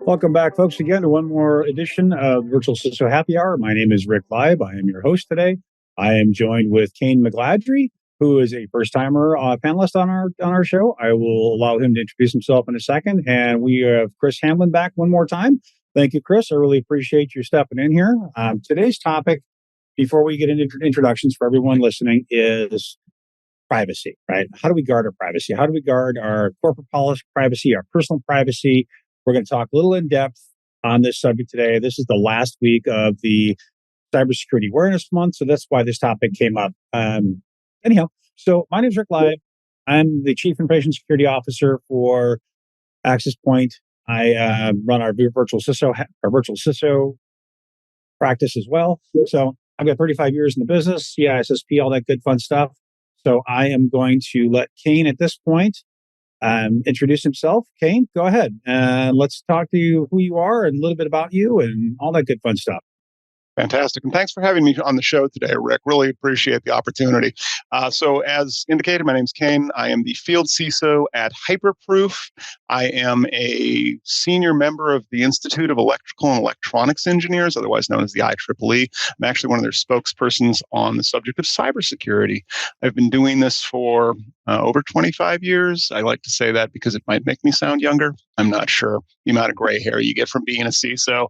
Welcome back, folks, again to one more edition of Virtual CISO Happy Hour. My name is Rick Lieb. I am your host today. I am joined with Kane McGladrey, who is a first-timer panelist on our show. I will allow him to introduce himself in a second. And we have Chris Hamlin back one more time. Thank you, Chris. I really appreciate you stepping in here. Today's topic, before we get into introductions for everyone listening, is privacy, right? How do we guard our privacy? How do we guard our corporate policy privacy, our personal privacy? We're going to talk a little in depth on this subject today. This is the last week of the Cybersecurity Awareness Month, so that's why this topic came up. Anyhow, so my name is Rick Lieb. I'm the Chief Information Security Officer for Access Point. I run our virtual CISO practice as well. So I've got 35 years in the business, CISSP, all that good fun stuff. So I am going to let Kane at this point introduce himself. Kane, go ahead. Let's talk to you, who you are and a little bit about you and all that good fun stuff. Fantastic. And thanks for having me on the show today, Rick. Really appreciate the opportunity. So as indicated, my name's Kane. I am the field CISO at Hyperproof. I am a senior member of the Institute of Electrical and Electronics Engineers, otherwise known as the IEEE. I'm actually one of their spokespersons on the subject of cybersecurity. I've been doing this for over 25 years. I like to say that because it might make me sound younger. I'm not sure the amount of gray hair you get from being a CISO.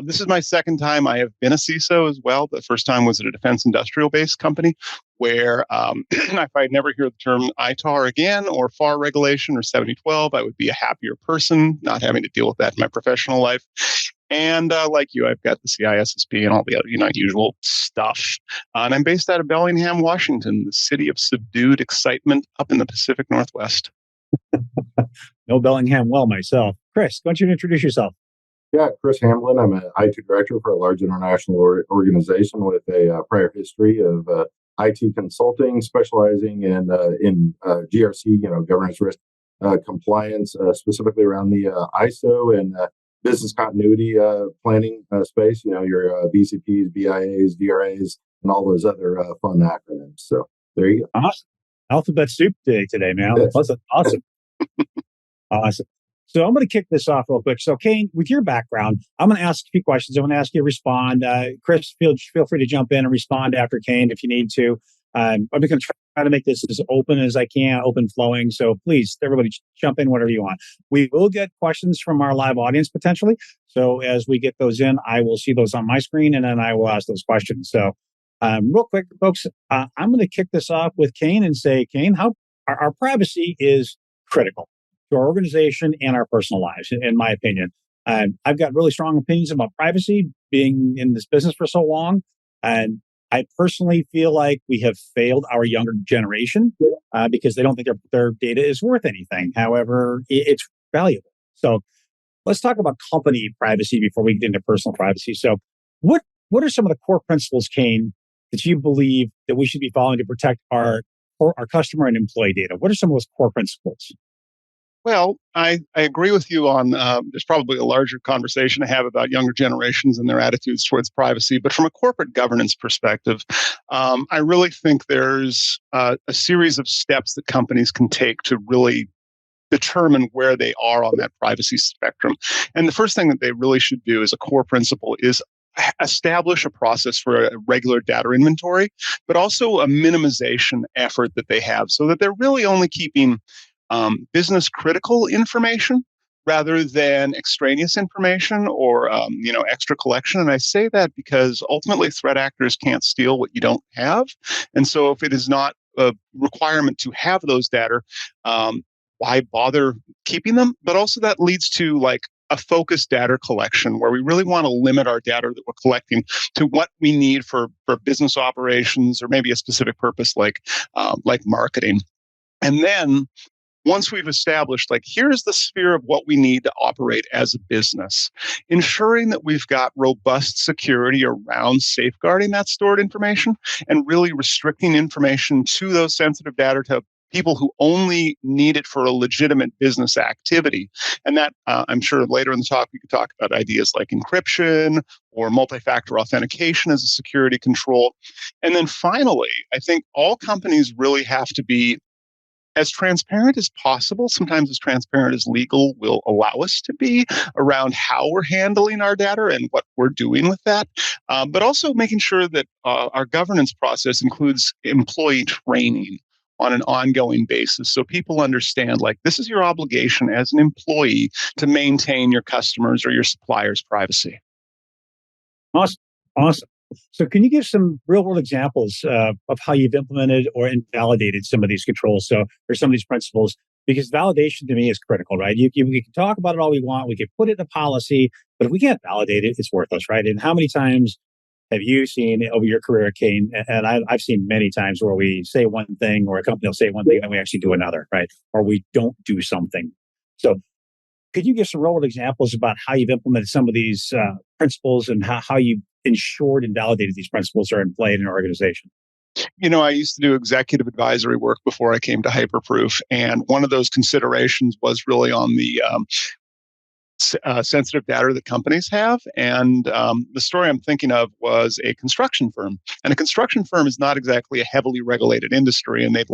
This is my second time I have been a CISO as well. The first time was at a defense industrial-based company where if I'd never hear the term ITAR again or FAR regulation or 7012, I would be a happier person not having to deal with that in my professional life. And like you, I've got the CISSP and all the other usual stuff. And I'm based out of Bellingham, Washington, the city of subdued excitement up in the Pacific Northwest. No Bellingham well myself. Chris, why don't you introduce yourself? Yeah, Chris Hamlin. I'm an IT director for a large international organization with a prior history of IT consulting, specializing in GRC, governance risk compliance, specifically around the ISO and business continuity planning space. Your BCPs, BIAs, DRAs, and all those other fun acronyms. So there you go. Awesome. Alphabet soup day today, man. Yes. That's awesome. Awesome. So I'm going to kick this off real quick. So Kane, with your background, I'm going to ask a few questions. I'm going to ask you to respond. Chris, feel free to jump in and respond after Kane if you need to. I'm going to try to make this as open as I can, open flowing. So please, everybody jump in whatever you want. We will get questions from our live audience potentially. So as we get those in, I will see those on my screen and then I will ask those questions. So real quick, folks, I'm going to kick this off with Kane and say, Kane, how our privacy is critical to our organization and our personal lives, in my opinion. I've got really strong opinions about privacy, being in this business for so long. And I personally feel like we have failed our younger generation because they don't think their data is worth anything. However, it's valuable. So let's talk about company privacy before we get into personal privacy. So what are some of the core principles, Kane, that you believe that we should be following to protect our customer and employee data? What are some of those core principles? Well, I agree with you on there's probably a larger conversation to have about younger generations and their attitudes towards privacy. But from a corporate governance perspective, I really think there's a series of steps that companies can take to really determine where they are on that privacy spectrum. And the first thing that they really should do as a core principle is establish a process for a regular data inventory, but also a minimization effort that they have so that they're really only keeping business critical information rather than extraneous information or extra collection. And I say that because ultimately threat actors can't steal what you don't have. And so if it is not a requirement to have those data, why bother keeping them? But also that leads to like a focused data collection where we really want to limit our data that we're collecting to what we need for business operations or maybe a specific purpose like marketing. And then once we've established, like, here's the sphere of what we need to operate as a business, ensuring that we've got robust security around safeguarding that stored information and really restricting information to those sensitive data to people who only need it for a legitimate business activity. And that, I'm sure later in the talk, we could talk about ideas like encryption or multi-factor authentication as a security control. And then finally, I think all companies really have to be as transparent as possible, sometimes as transparent as legal will allow us to be around how we're handling our data and what we're doing with that. But also making sure that our governance process includes employee training on an ongoing basis. So people understand, like, this is your obligation as an employee to maintain your customers or your suppliers' privacy. Awesome. Awesome. So, can you give some real world examples of how you've implemented or invalidated some of these controls? So, or some of these principles, because validation to me is critical, right? We can talk about it all we want, we can put it in a policy, but if we can't validate it, it's worthless, right? And how many times have you seen over your career, Kane? And I've seen many times where we say one thing, or a company will say one thing, and then we actually do another, right? Or we don't do something. So, could you give some real world examples about how you've implemented some of these principles and how you've ensured and validated these principles are in play in an organization? I used to do executive advisory work before I came to Hyperproof. And one of those considerations was really on the sensitive data that companies have. And the story I'm thinking of was a construction firm. And a construction firm is not exactly a heavily regulated industry. And they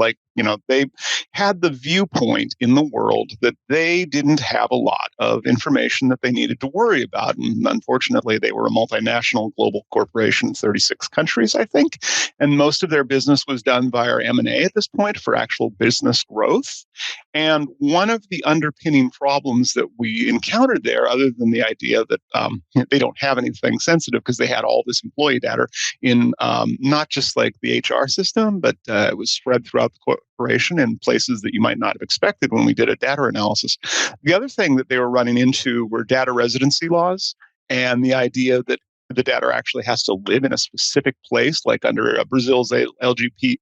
had the viewpoint in the world that they didn't have a lot of information that they needed to worry about. And unfortunately, they were a multinational global corporation in 36 countries, I think. And most of their business was done via M&A at this point for actual business growth. And one of the underpinning problems that we encountered there, other than the idea that they don't have anything sensitive because they had all this employee data in not just like the HR system, but it was spread throughout the corporation in places that you might not have expected when we did a data analysis. The other thing that they were running into were data residency laws and the idea that the data actually has to live in a specific place, like under Brazil's LGPD.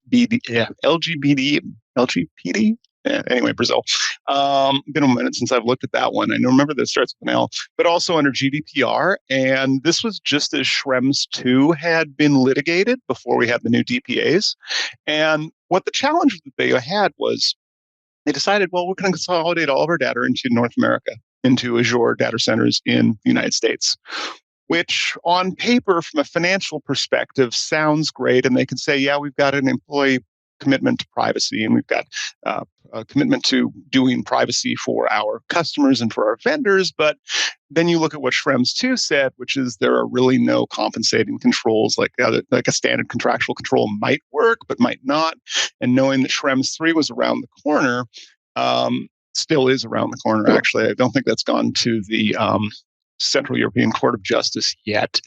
Anyway, Brazil. Been a minute since I've looked at that one. I remember that it starts with an L, but also under GDPR. And this was just as Schrems 2 had been litigated before we had the new DPAs. And what the challenge that they had was they decided, well, we're going to consolidate all of our data into North America, into Azure data centers in the United States, which on paper, from a financial perspective, sounds great. And they can say, yeah, we've got an employee commitment to privacy, and we've got a commitment to doing privacy for our customers and for our vendors. But then you look at what Schrems 2 said, which is there are really no compensating controls, like a standard contractual control might work, but might not. And knowing that Schrems 3 was around the corner, still is around the corner, actually. I don't think that's gone to the Central European Court of Justice yet.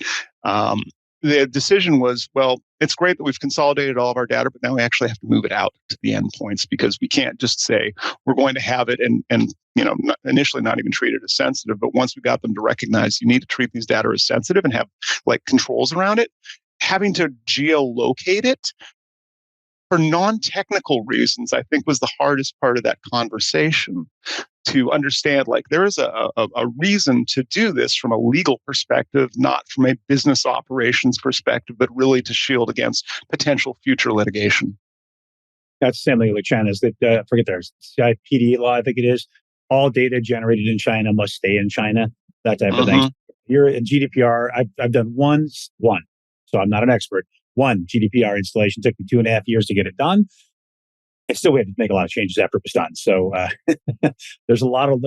The decision was, well, it's great that we've consolidated all of our data, but now we actually have to move it out to the endpoints, because we can't just say we're going to have it and initially not even treat it as sensitive. But once we got them to recognize you need to treat these data as sensitive and have like controls around it, having to geolocate it for non-technical reasons, I think was the hardest part of that conversation. To understand, like, there is a reason to do this from a legal perspective, not from a business operations perspective, but really to shield against potential future litigation. That's the same thing like China's that forget their CIPD law, I think it is. All data generated in China must stay in China. That type of thing. Here in GDPR, I've done one, so I'm not an expert. One GDPR installation took me 2.5 years to get it done. And still, we had to make a lot of changes after it was done. So there's a lot of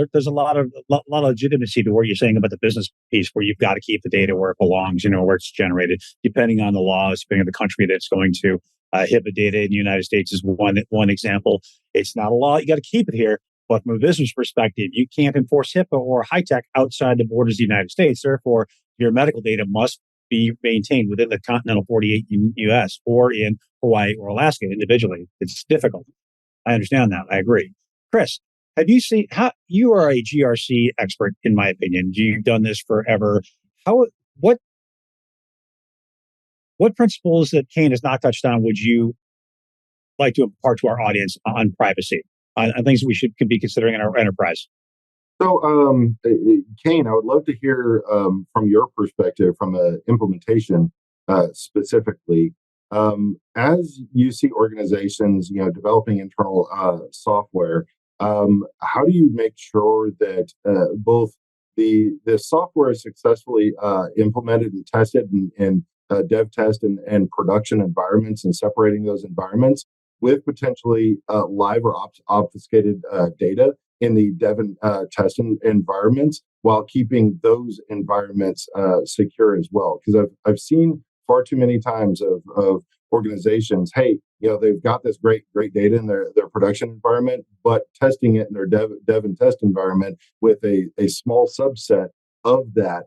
legitimacy to what you're saying about the business piece, where you've got to keep the data where it belongs, where it's generated, depending on the laws, depending on the country that's going to HIPAA data in the United States is one example. It's not a law; you got to keep it here. But from a business perspective, you can't enforce HIPAA or high tech outside the borders of the United States. Therefore, your medical data must be maintained within the continental 48 U.S. or in Hawaii or Alaska individually. It's difficult. I understand that. I agree. Chris, have you seen how you are a GRC expert, in my opinion? You've done this forever. What principles that Kane has not touched on would you like to impart to our audience on privacy, on things that we could be considering in our enterprise? So, Kane, I would love to hear from your perspective, from an implementation specifically. As you see organizations, developing internal software, how do you make sure that both the software is successfully implemented and tested in dev test and production environments, and separating those environments, with potentially live or obfuscated data in the dev and test environments while keeping those environments secure as well. Because I've seen far too many times of organizations, hey, they've got this great data in their production environment, but testing it in their dev and test environment with a small subset of that,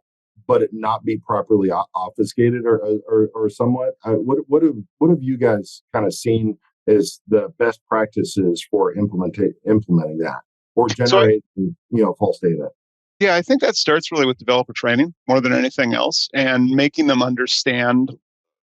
but it not be properly obfuscated or somewhat. What have you guys kind of seen as the best practices for implementing that or So generating false data? yeah, I think that starts really with developer training more than anything else, and making them understand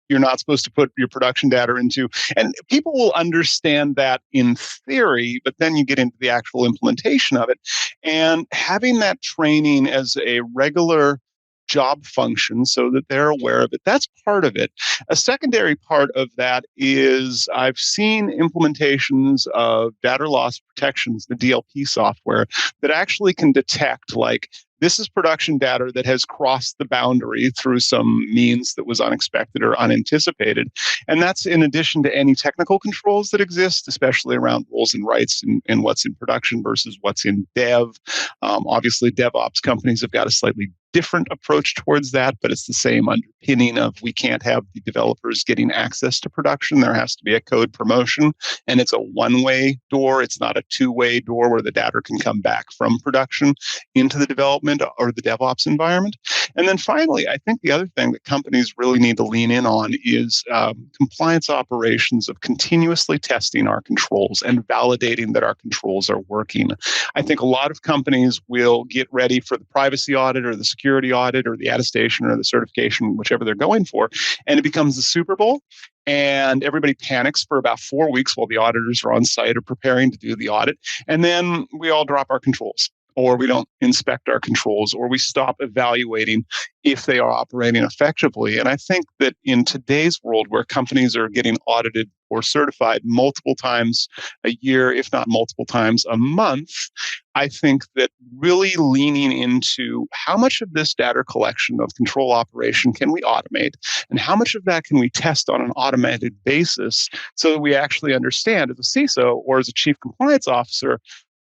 you're not supposed to put your production data into, and people will understand that in theory, but then you get into the actual implementation of it. And having that training as a regular job function so that they're aware of it, that's part of it. A secondary part of that is I've seen implementations of data loss protections, the DLP software, that actually can detect, like, this is production data that has crossed the boundary through some means that was unexpected or unanticipated. And that's in addition to any technical controls that exist, especially around roles and rights and what's in production versus what's in dev. Obviously, DevOps companies have got a slightly different approach towards that, but it's the same underpinning of we can't have the developers getting access to production. There has to be a code promotion, and it's a one-way door. It's not a two-way door where the data can come back from production into the development or the DevOps environment. And then finally, I think the other thing that companies really need to lean in on is compliance operations of continuously testing our controls and validating that our controls are working. I think a lot of companies will get ready for the privacy audit or the security audit or the attestation or the certification, whichever they're going for, and it becomes the Super Bowl. And everybody panics for about 4 weeks while the auditors are on site or preparing to do the audit. And then we all drop our controls, or we don't inspect our controls, or we stop evaluating if they are operating effectively. And I think that in today's world where companies are getting audited or certified multiple times a year, if not multiple times a month, I think that really leaning into how much of this data collection of control operation can we automate, and how much of that can we test on an automated basis so that we actually understand as a CISO or as a chief compliance officer,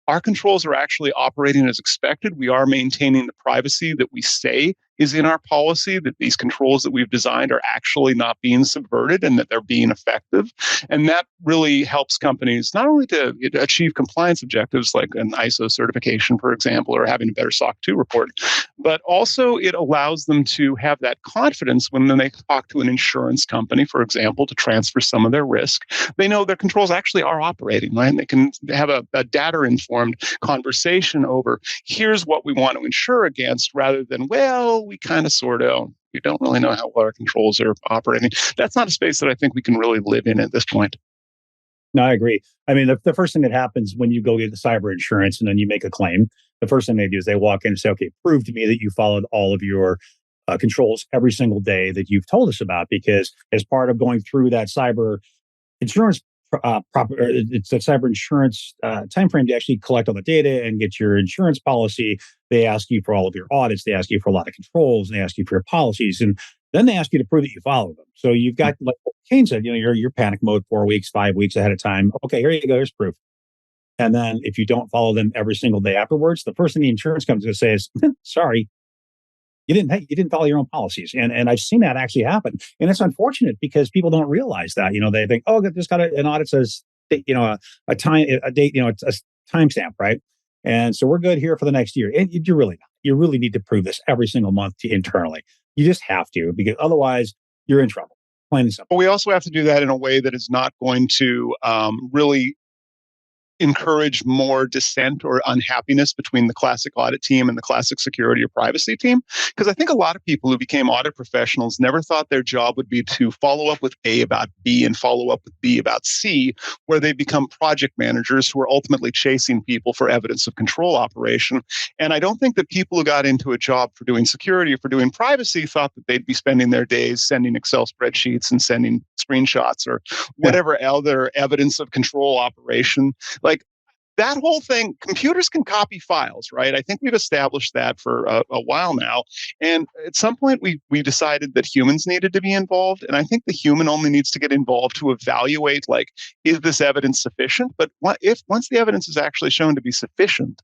our controls are actually operating as expected. We are maintaining the privacy that we say is in our policy, that these controls that we've designed are actually not being subverted and that they're being effective. And that really helps companies not only to achieve compliance objectives like an ISO certification, for example, or having a better SOC 2 report, but also it allows them to have that confidence when they talk to an insurance company, for example, to transfer some of their risk. They know their controls actually are operating, right? And they can have a data-informed conversation over, here's what we want to insure against, rather than, well, we kind of sort of, we don't really know how well our controls are operating. That's not a space that I think we can really live in at this point. No, I agree. I mean, the first thing that happens when you go get the cyber insurance and then you make a claim, the first thing they do is they walk in and say, okay, prove to me that you followed all of your controls every single day that you've told us about. Because as part of going through that cyber insurance it's a cyber insurance timeframe to actually collect all the data and get your insurance policy. They ask you for all of your audits. They ask you for a lot of controls. And they ask you for your policies, and then they ask you to prove that you follow them. So you've got, like Kane said, you're panic mode 4 weeks, 5 weeks ahead of time. Okay, here you go. Here's proof. And then if you don't follow them every single day afterwards, the first thing the insurance company is going to say is, "Sorry, you didn't follow your own policies." And I've seen that actually happen. And it's unfortunate because people don't realize that. They think, oh, just got an audit says, a time, a date, it's a timestamp, right? And so we're good here for the next year. And you really not. You really need to prove this every single month internally. You just have to, because otherwise you're in trouble. Plain and simple. But we also have to do that in a way that is not going to really encourage more dissent or unhappiness between the classic audit team and the classic security or privacy team. Because I think a lot of people who became audit professionals never thought their job would be to follow up with A about B and follow up with B about C, where they become project managers who are ultimately chasing people for evidence of control operation. And I don't think that people who got into a job for doing security or for doing privacy thought that they'd be spending their days sending Excel spreadsheets and sending screenshots or whatever other evidence of control operation. Like, that whole thing, computers can copy files, right? I think we've established that for a while now. And at some point, we decided that humans needed to be involved. And I think the human only needs to get involved to evaluate, like, is this evidence sufficient? But if once the evidence is actually shown to be sufficient,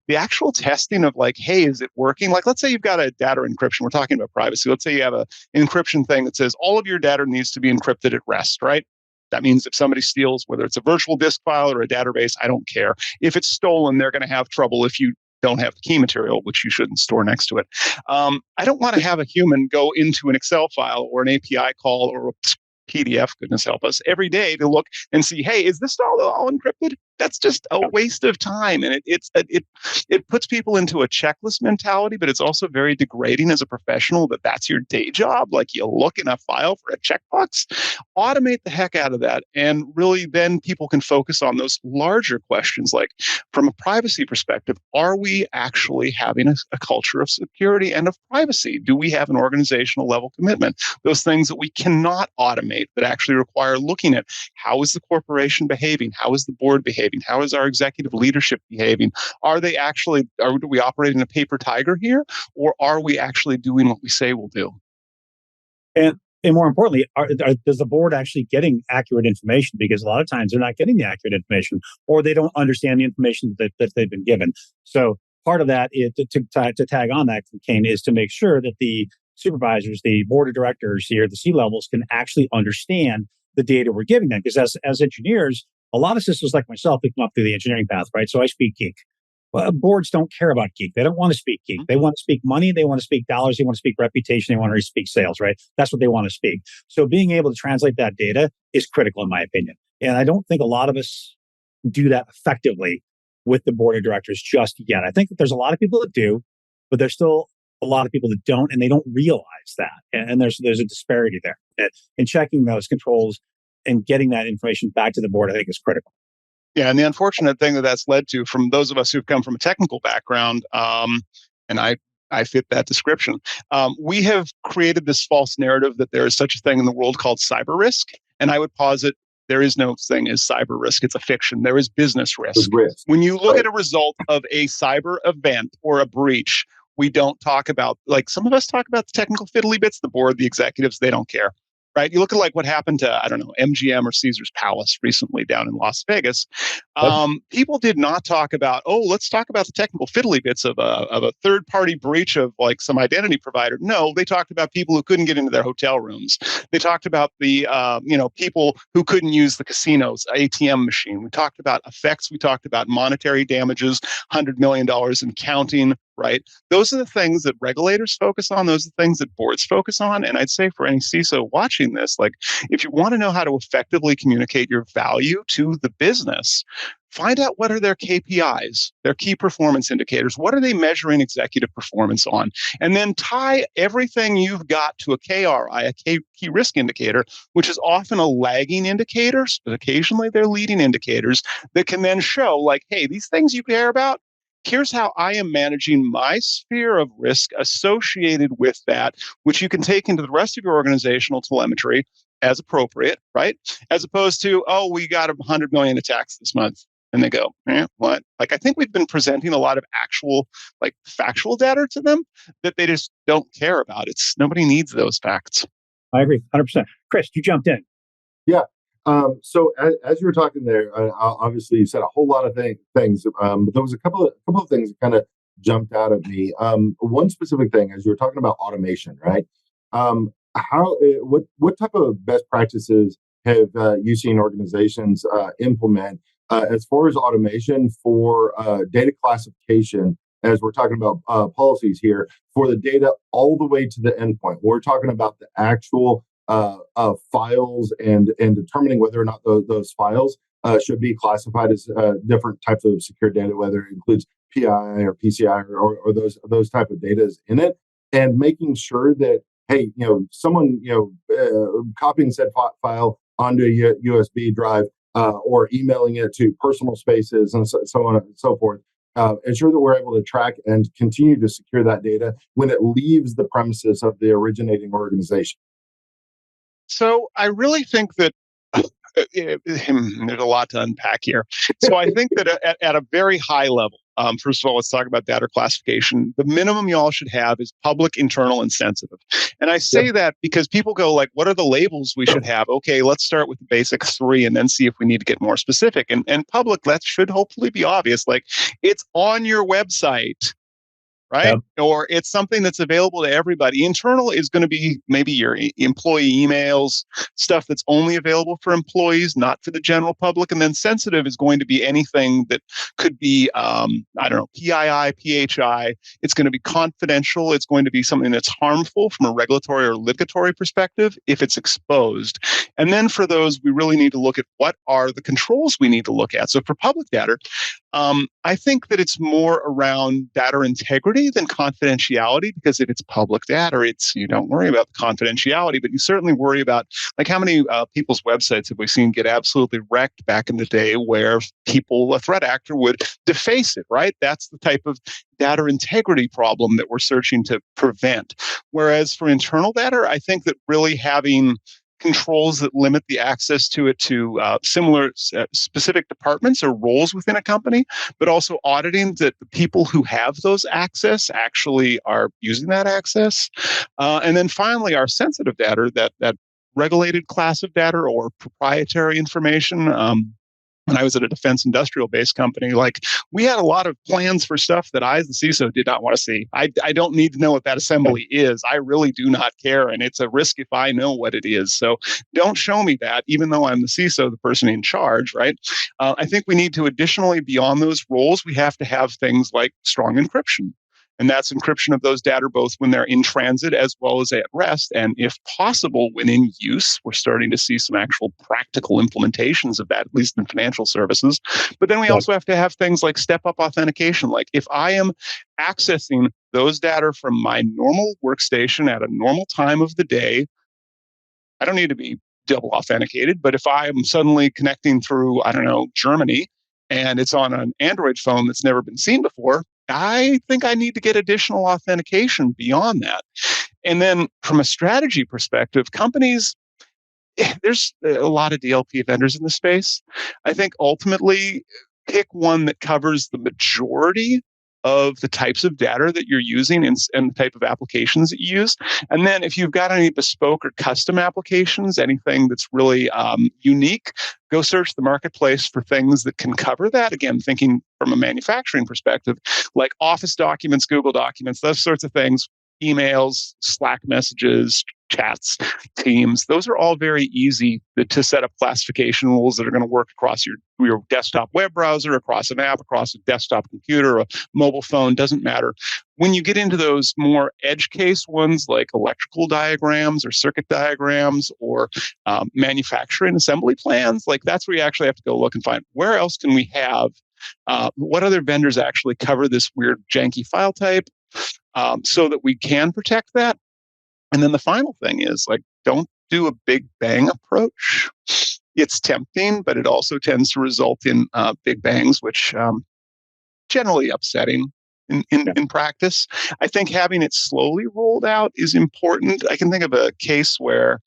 the actual testing of like, hey, is it working? Like, let's say you've got a data encryption. We're talking about privacy. Let's say you have an encryption thing that says all of your data needs to be encrypted at rest, right? That means if somebody steals, whether it's a virtual disk file or a database, I don't care. If it's stolen, they're going to have trouble if you don't have the key material, which you shouldn't store next to it. I don't want to have a human go into an Excel file or an API call or a PDF, goodness help us, every day to look and see, hey, is this all encrypted? That's just a waste of time, and it puts people into a checklist mentality. But it's also very degrading as a professional that's your day job. Like, you look in a file for a checkbox. Automate the heck out of that, and really then people can focus on those larger questions. Like, from a privacy perspective, are we actually having a culture of security and of privacy? Do we have an organizational level commitment? Those things that we cannot automate that actually require looking at: how is the corporation behaving? How is the board behaving? How is our executive leadership behaving? Are we operating a paper tiger here, or are we actually doing what we say we'll do? And more importantly, does the board actually getting accurate information? Because a lot of times they're not getting the accurate information, or they don't understand the information that they've been given. So part of that is to tag on that, Kane, is to make sure that the supervisors, the board of directors here, the C levels can actually understand the data we're giving them. Because as engineers, a lot of systems like myself, they come up through the engineering path, right? So I speak geek. Well, boards don't care about geek. They don't want to speak geek. They want to speak money. They want to speak dollars. They want to speak reputation. They want to speak sales, right? That's what they want to speak. So being able to translate that data is critical, in my opinion. And I don't think a lot of us do that effectively with the board of directors just yet. I think that there's a lot of people that do, but there's still a lot of people that don't, and they don't realize that. And there's a disparity there. And checking those controls and getting that information back to the board, I think, is critical. Yeah, and the unfortunate thing that's led to, from those of us who've come from a technical background, and I fit that description, we have created this false narrative that there is such a thing in the world called cyber risk. And I would posit there is no thing as cyber risk. It's a fiction. There is business risk. When you look at a result of a cyber event or a breach, we don't talk about, like, some of us talk about the technical fiddly bits, the board, the executives, they don't care. Right? You look at like what happened to, I don't know, MGM or Caesar's Palace recently down in Las Vegas. People did not talk about, let's talk about the technical fiddly bits of a third party breach of like some identity provider. No, they talked about people who couldn't get into their hotel rooms. They talked about the people who couldn't use the casino's ATM machine. We talked about effects. We talked about monetary damages, $100 million and counting. Right? Those are the things that regulators focus on. Those are the things that boards focus on. And I'd say for any CISO watching this, like, if you want to know how to effectively communicate your value to the business, find out what are their KPIs, their key performance indicators. What are they measuring executive performance on? And then tie everything you've got to a KRI, a key risk indicator, which is often a lagging indicator, but occasionally they're leading indicators that can then show, like, hey, these things you care about, here's how I am managing my sphere of risk associated with that, which you can take into the rest of your organizational telemetry as appropriate, right? As opposed to, we got 100 million attacks this month. And they go, what? Like, I think we've been presenting a lot of actual, like, factual data to them that they just don't care about. Nobody needs those facts. I agree, 100%. Chris, you jumped in. Yeah. So as you were talking there, obviously you said a whole lot of things, but there was a couple of things that kind of jumped out at me. One specific thing, as you were talking about automation, right? What type of best practices have you seen organizations implement as far as automation for data classification? As we're talking about policies here, for the data all the way to the endpoint, we're talking about the actual files and determining whether or not those files should be classified as different types of secure data, whether it includes PI or PCI or those type of data in it, and making sure that, hey, someone copying said file onto a USB drive or emailing it to personal spaces and so on and so forth. Ensure that we're able to track and continue to secure that data when it leaves the premises of the originating organization. So I really think that There's a lot to unpack here. So I think that at a very high level, first of all, let's talk about data classification. The minimum you all should have is public, internal, and sensitive. And I say that because people go like, what are the labels we should have? Okay, let's start with the basic three and then see if we need to get more specific. And public, that should hopefully be obvious. Like, it's on your website, right? Or it's something that's available to everybody. Internal is going to be maybe your employee emails, stuff that's only available for employees, not for the general public. And then sensitive is going to be anything that could be, I don't know, PII, PHI. It's going to be confidential. It's going to be something that's harmful from a regulatory or litigatory perspective if it's exposed. And then for those, we really need to look at what are the controls we need to look at. So for public data, I think that it's more around data integrity than confidentiality, because if it's public data, you don't worry about the confidentiality, but you certainly worry about, like, how many people's websites have we seen get absolutely wrecked back in the day where a threat actor would deface it, right? That's the type of data integrity problem that we're searching to prevent. Whereas for internal data, I think that really having controls that limit the access to it to similar specific departments or roles within a company, but also auditing that the people who have those access actually are using that access. And then finally, our sensitive data, that regulated class of data or proprietary information. When I was at a defense industrial based company, like, we had a lot of plans for stuff that I, as the CISO, did not want to see. I don't need to know what that assembly is. I really do not care. And it's a risk if I know what it is. So don't show me that, even though I'm the CISO, the person in charge, right? I think we need to additionally, beyond those roles, we have to have things like strong encryption. And that's encryption of those data, both when they're in transit as well as at rest. And if possible, when in use, we're starting to see some actual practical implementations of that, at least in financial services. But then we also have to have things like step-up authentication. Like, if I am accessing those data from my normal workstation at a normal time of the day, I don't need to be double authenticated. But if I am suddenly connecting through, I don't know, Germany, and it's on an Android phone that's never been seen before, I think I need to get additional authentication beyond that. And then from a strategy perspective, companies, there's a lot of DLP vendors in the space. I think ultimately pick one that covers the majority of the types of data that you're using and the type of applications that you use. And then if you've got any bespoke or custom applications, anything that's really unique, go search the marketplace for things that can cover that. Again, thinking from a manufacturing perspective, like Office documents, Google documents, those sorts of things, emails, Slack messages, chats, Teams. Those are all very easy to set up classification rules that are going to work across your desktop web browser, across an app, across a desktop computer, a mobile phone, doesn't matter. When you get into those more edge case ones, like electrical diagrams or circuit diagrams or manufacturing assembly plans, like, that's where you actually have to go look and find, where else can we have, what other vendors actually cover this weird janky file type, so that we can protect that. And then the final thing is, like, don't do a big bang approach. It's tempting, but it also tends to result in big bangs, which generally upsetting in practice. I think having it slowly rolled out is important. I can think of a case where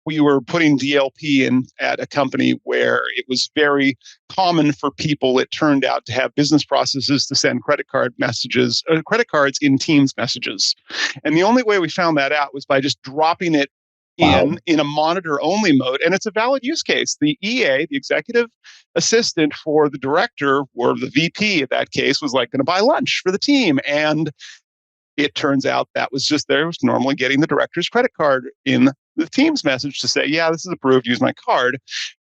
we were putting DLP in at a company where it was very common for people, it turned out, to have business processes to send credit cards in Teams messages. And the only way we found that out was by just dropping it in a monitor only mode. And it's a valid use case. The EA, the executive assistant for the director, or the VP in that case, was like going to buy lunch for the team. And it turns out that was just there was normally getting the director's credit card in the Teams message to say, yeah, this is approved, use my card.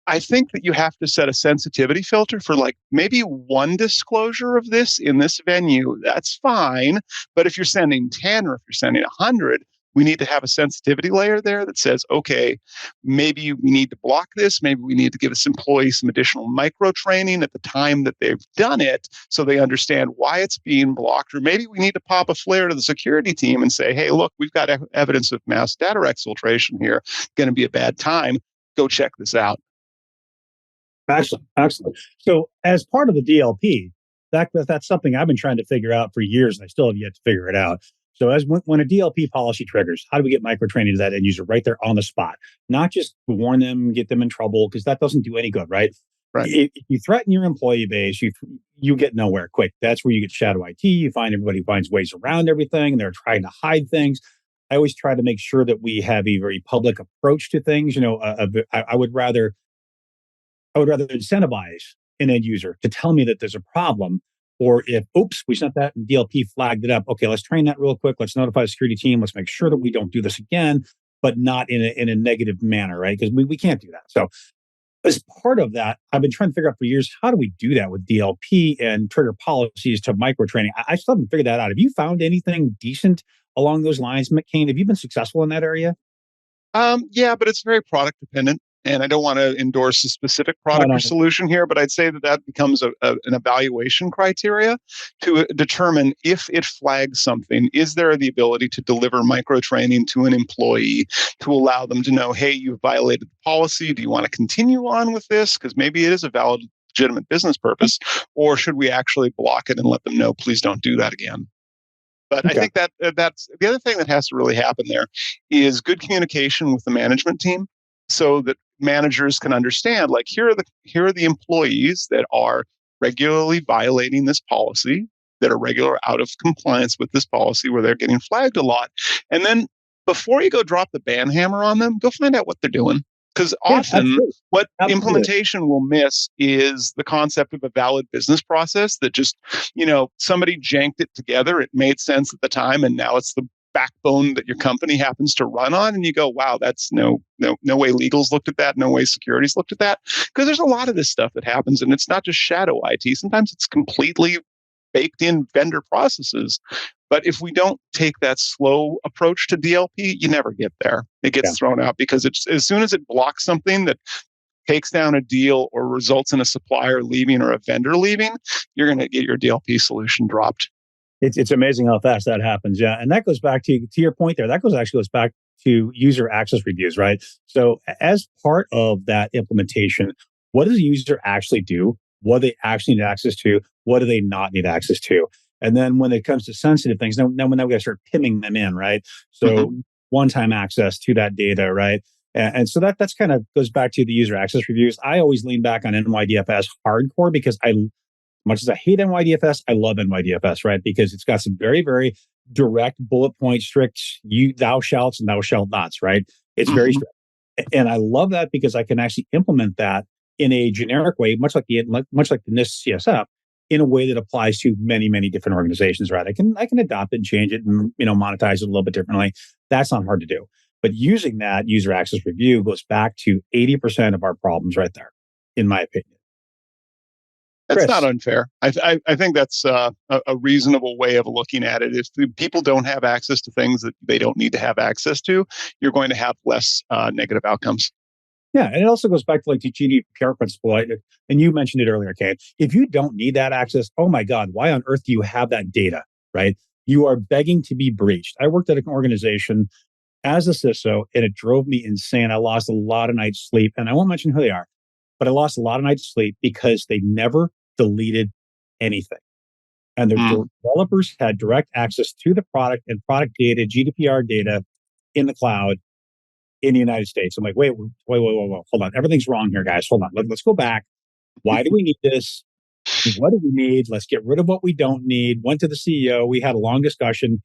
I think that you have to set a sensitivity filter for, like, maybe one disclosure of this in this venue. That's fine. But if you're sending 10 or if you're sending 100, we need to have a sensitivity layer there that says, okay, maybe we need to block this. Maybe we need to give this employee some additional micro training at the time that they've done it so they understand why it's being blocked. Or maybe we need to pop a flare to the security team and say, hey, look, we've got evidence of mass data exfiltration here. Going to be a bad time. Go check this out. Excellent. So, as part of the DLP, that's something I've been trying to figure out for years, and I still have yet to figure it out. So as when a DLP policy triggers, how do we get micro training to that end user right there on the spot? Not just warn them, get them in trouble, because that doesn't do any good, right? Right. If you threaten your employee base, you get nowhere quick. That's where you get shadow IT. You find everybody finds ways around everything. They're trying to hide things. I always try to make sure that we have a very public approach to things. I would rather incentivize an end user to tell me that there's a problem. Or if, oops, we sent that and DLP flagged it up. Okay, let's train that real quick. Let's notify the security team. Let's make sure that we don't do this again, but not in a negative manner, right? Because we can't do that. So as part of that, I've been trying to figure out for years, how do we do that with DLP and trigger policies to micro training? I still haven't figured that out. Have you found anything decent along those lines, McCain? Have you been successful in that area? Yeah, but it's very product dependent. And I don't want to endorse a specific product or solution here, but I'd say that becomes an evaluation criteria to determine if it flags something. Is there the ability to deliver micro training to an employee to allow them to know, hey, you've violated the policy. Do you want to continue on with this? Because maybe it is a valid, legitimate business purpose. Or should we actually block it and let them know, please don't do that again? But I think that's the other thing that has to really happen there is good communication with the management team so that managers can understand, like, here are the employees that are regularly violating this policy, that are regular out of compliance with this policy where they're getting flagged a lot. And then before you go drop the ban hammer on them, go find out what they're doing. Because often what implementation will miss is the concept of a valid business process that just, somebody janked it together. It made sense at the time. And now it's the backbone that your company happens to run on. And you go, wow, that's no way legals looked at that. No way security's looked at that. Because there's a lot of this stuff that happens. And it's not just shadow IT. Sometimes it's completely baked in vendor processes. But if we don't take that slow approach to DLP, you never get there. It gets thrown out because it's as soon as it blocks something that takes down a deal or results in a supplier leaving or a vendor leaving, you're going to get your DLP solution dropped. It's amazing how fast that happens. Yeah. And that goes back to your point there. That goes back to user access reviews, right? So as part of that implementation, what does a user actually do? What do they actually need access to? What do they not need access to? And then when it comes to sensitive things, now we got to start pimming them in, right? So one-time access to that data, right? And so that's kind of goes back to the user access reviews. I always lean back on NYDFS hardcore because much as I hate NYDFS, I love NYDFS, right? Because it's got some very, very direct bullet point, strict thou shalt and thou shalt nots, right? It's very strict. And I love that because I can actually implement that in a generic way, much like the NIST CSF, in a way that applies to many, many different organizations, right? I can adopt it and change it and monetize it a little bit differently. That's not hard to do. But using that user access review goes back to 80% of our problems right there, in my opinion. That's Chris. not unfair. I think that's a reasonable way of looking at it. If people don't have access to things that they don't need to have access to, you're going to have less negative outcomes. Yeah, and it also goes back to like the GDPR principle, and you mentioned it earlier, Kate. If you don't need that access, oh my God, why on earth do you have that data, right? You are begging to be breached. I worked at an organization as a CISO, and it drove me insane. I lost a lot of nights' sleep, and I won't mention who they are, but I lost a lot of nights' sleep because they never deleted anything. And their developers had direct access to the product and product data, GDPR data in the cloud in the United States. I'm like, wait, hold on. Everything's wrong here, guys. Hold on. Let's go back. Why do we need this? What do we need? Let's get rid of what we don't need. Went to the CEO. We had a long discussion.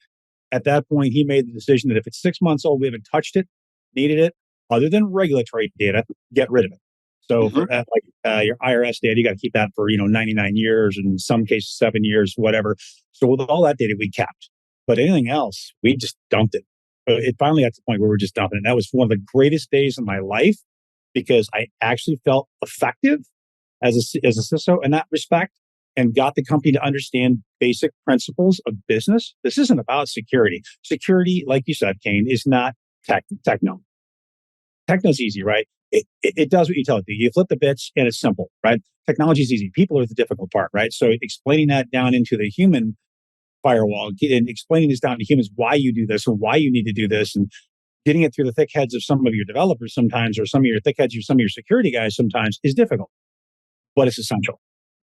At that point, he made the decision that if it's 6 months old, we haven't touched it, needed it, other than regulatory data, get rid of it. So for your IRS data, you got to keep that for 99 years, and in some cases 7 years, whatever. So with all that data, we kept, but anything else, we just dumped it. It finally got to the point where we're just dumping it. And that was one of the greatest days of my life because I actually felt effective as a CISO in that respect and got the company to understand basic principles of business. This isn't about security. Security, like you said, Kane, is not techno. Techno's easy, right? It does what you tell it to. You flip the bits and it's simple, right? Technology is easy. People are the difficult part, right? So explaining that down into the human firewall and explaining this down to humans, why you do this and why you need to do this, and getting it through the thick heads of some of your developers sometimes, or some of your thick heads of some of your security guys sometimes is difficult, but it's essential.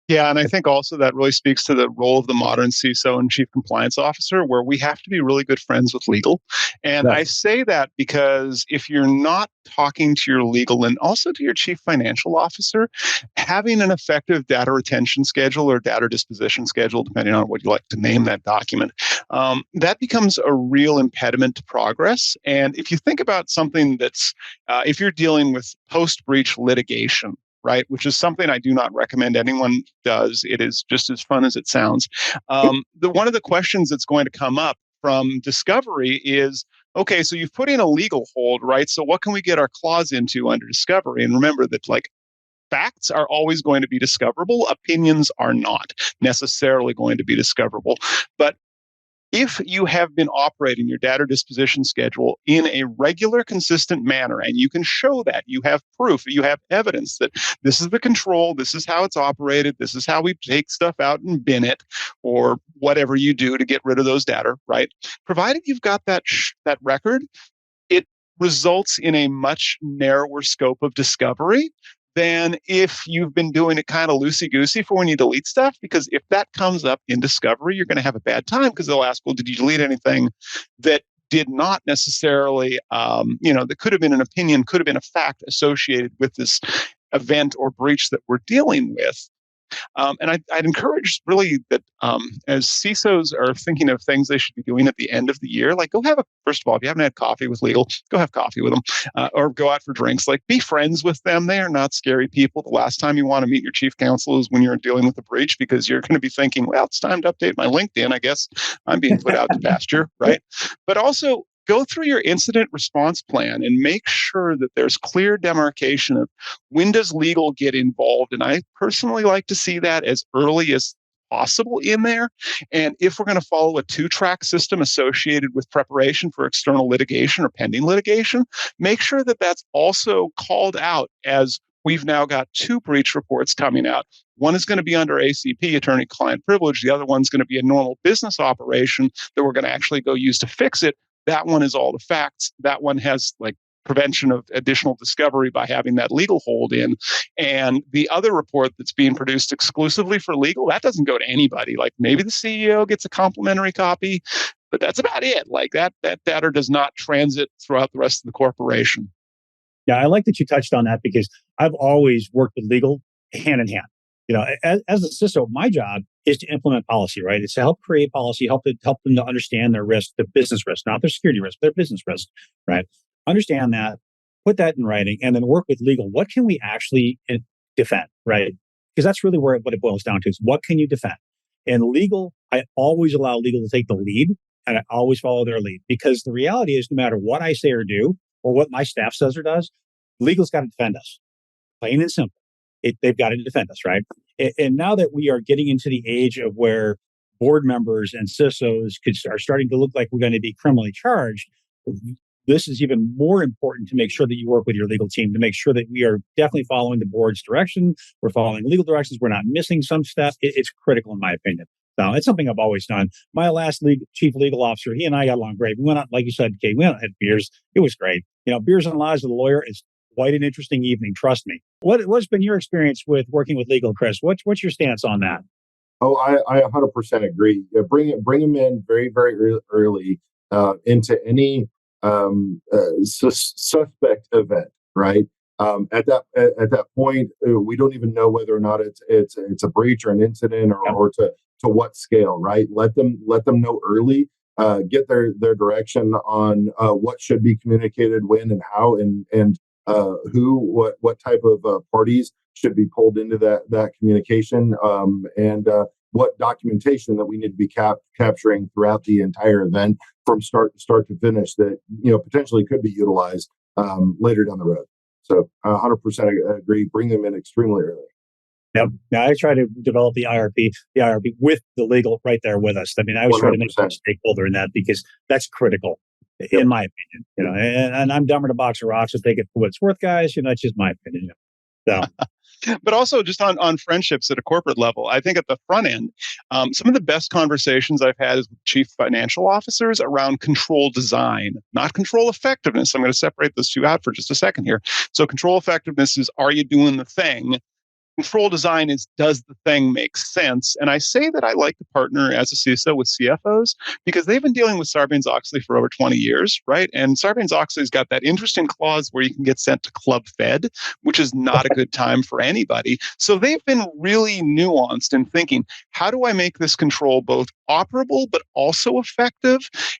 Yeah, and I think also that really speaks to the role of the modern CISO and chief compliance officer, where we have to be really good friends with legal. And I Yes. say that because if you're not talking to your legal and also to your chief financial officer, having an effective data retention schedule or data disposition schedule, depending on what you like to name that document, that becomes a real impediment to progress. And if you think about something if you're dealing with post breach litigation, right? Which is something I do not recommend anyone does. It is just as fun as it sounds. One of the questions that's going to come up from discovery is, okay, so you've put in a legal hold, right? So what can we get our claws into under discovery? And remember that facts are always going to be discoverable. Opinions are not necessarily going to be discoverable. But if you have been operating your data disposition schedule in a regular, consistent manner, and you can show that, you have proof, you have evidence that this is the control, this is how it's operated, this is how we take stuff out and bin it, or whatever you do to get rid of those data, right? Provided you've got that record, it results in a much narrower scope of discovery than if you've been doing it kind of loosey-goosey for when you delete stuff. Because if that comes up in discovery, you're going to have a bad time because they'll ask, well, did you delete anything that did not necessarily, that could have been an opinion, could have been a fact associated with this event or breach that we're dealing with. And I'd encourage really that as CISOs are thinking of things they should be doing at the end of the year, like first of all, if you haven't had coffee with legal, go have coffee with them or go out for drinks. Like be friends with them. They are not scary people. The last time you want to meet your chief counsel is when you're dealing with a breach because you're going to be thinking, well, it's time to update my LinkedIn. I guess I'm being put out to pasture, right? But also, go through your incident response plan and make sure that there's clear demarcation of when does legal get involved. And I personally like to see that as early as possible in there. And if we're going to follow a 2-track system associated with preparation for external litigation or pending litigation, make sure that that's also called out as we've now got 2 breach reports coming out. One is going to be under ACP, attorney-client privilege. The other one's going to be a normal business operation that we're going to actually go use to fix it. That one is all the facts. That one has prevention of additional discovery by having that legal hold in. And the other report that's being produced exclusively for legal, that doesn't go to anybody. Like maybe the CEO gets a complimentary copy, but that's about it. Like that data does not transit throughout the rest of the corporation. Yeah, I like that you touched on that because I've always worked with legal hand in hand. As a CISO, my job is to implement policy, right? It's to help create policy, help them to understand their risk, the business risk, not their security risk, their business risk, right? Understand that, put that in writing, and then work with legal. What can we actually defend, right? Because that's really what it boils down to is what can you defend? And legal, I always allow legal to take the lead, and I always follow their lead because the reality is no matter what I say or do or what my staff says or does, legal's got to defend us, plain and simple. They've got to defend us, right? And now that we are getting into the age of where board members and CISOs are starting to look like we're going to be criminally charged, this is even more important to make sure that you work with your legal team to make sure that we are definitely following the board's direction. We're following legal directions. We're not missing some stuff. It's critical, in my opinion. So it's something I've always done. My last chief legal officer, he and I got along great. We went out, like you said, Kate, we went out and had beers. It was great. Beers and lies with a lawyer is quite an interesting evening. Trust me. What's been your experience with working with legal, Chris? What's your stance on that? Oh, I 100% agree. Bring them in very, very early into any suspect event, right? At that point, we don't even know whether or not it's a breach or an incident or to what scale, right? Let them know early. Get their direction on what should be communicated when and how and what type of parties should be pulled into that communication and what documentation that we need to be capturing throughout the entire event from start to finish that potentially could be utilized later down the road. So 100% agree. Bring them in extremely early. Yep. Now I try to develop the IRP with the legal right there with us. I mean, I always try to make a stakeholder in that because that's critical, in my opinion. And I'm dumber than a box of rocks. So take it for what it's worth, guys. That's just my opinion. So. But also just on friendships at a corporate level, I think at the front end, some of the best conversations I've had is with chief financial officers around control design, not control effectiveness. I'm going to separate those two out for just a second here. So control effectiveness is, are you doing the thing? control design is, does the thing make sense? And I say that I like to partner as a CISO with CFOs because they've been dealing with Sarbanes-Oxley for over 20 years, right? And Sarbanes-Oxley's got that interesting clause where you can get sent to Club Fed, which is not a good time for anybody. So they've been really nuanced in thinking, how do I make this control both operable but also effective?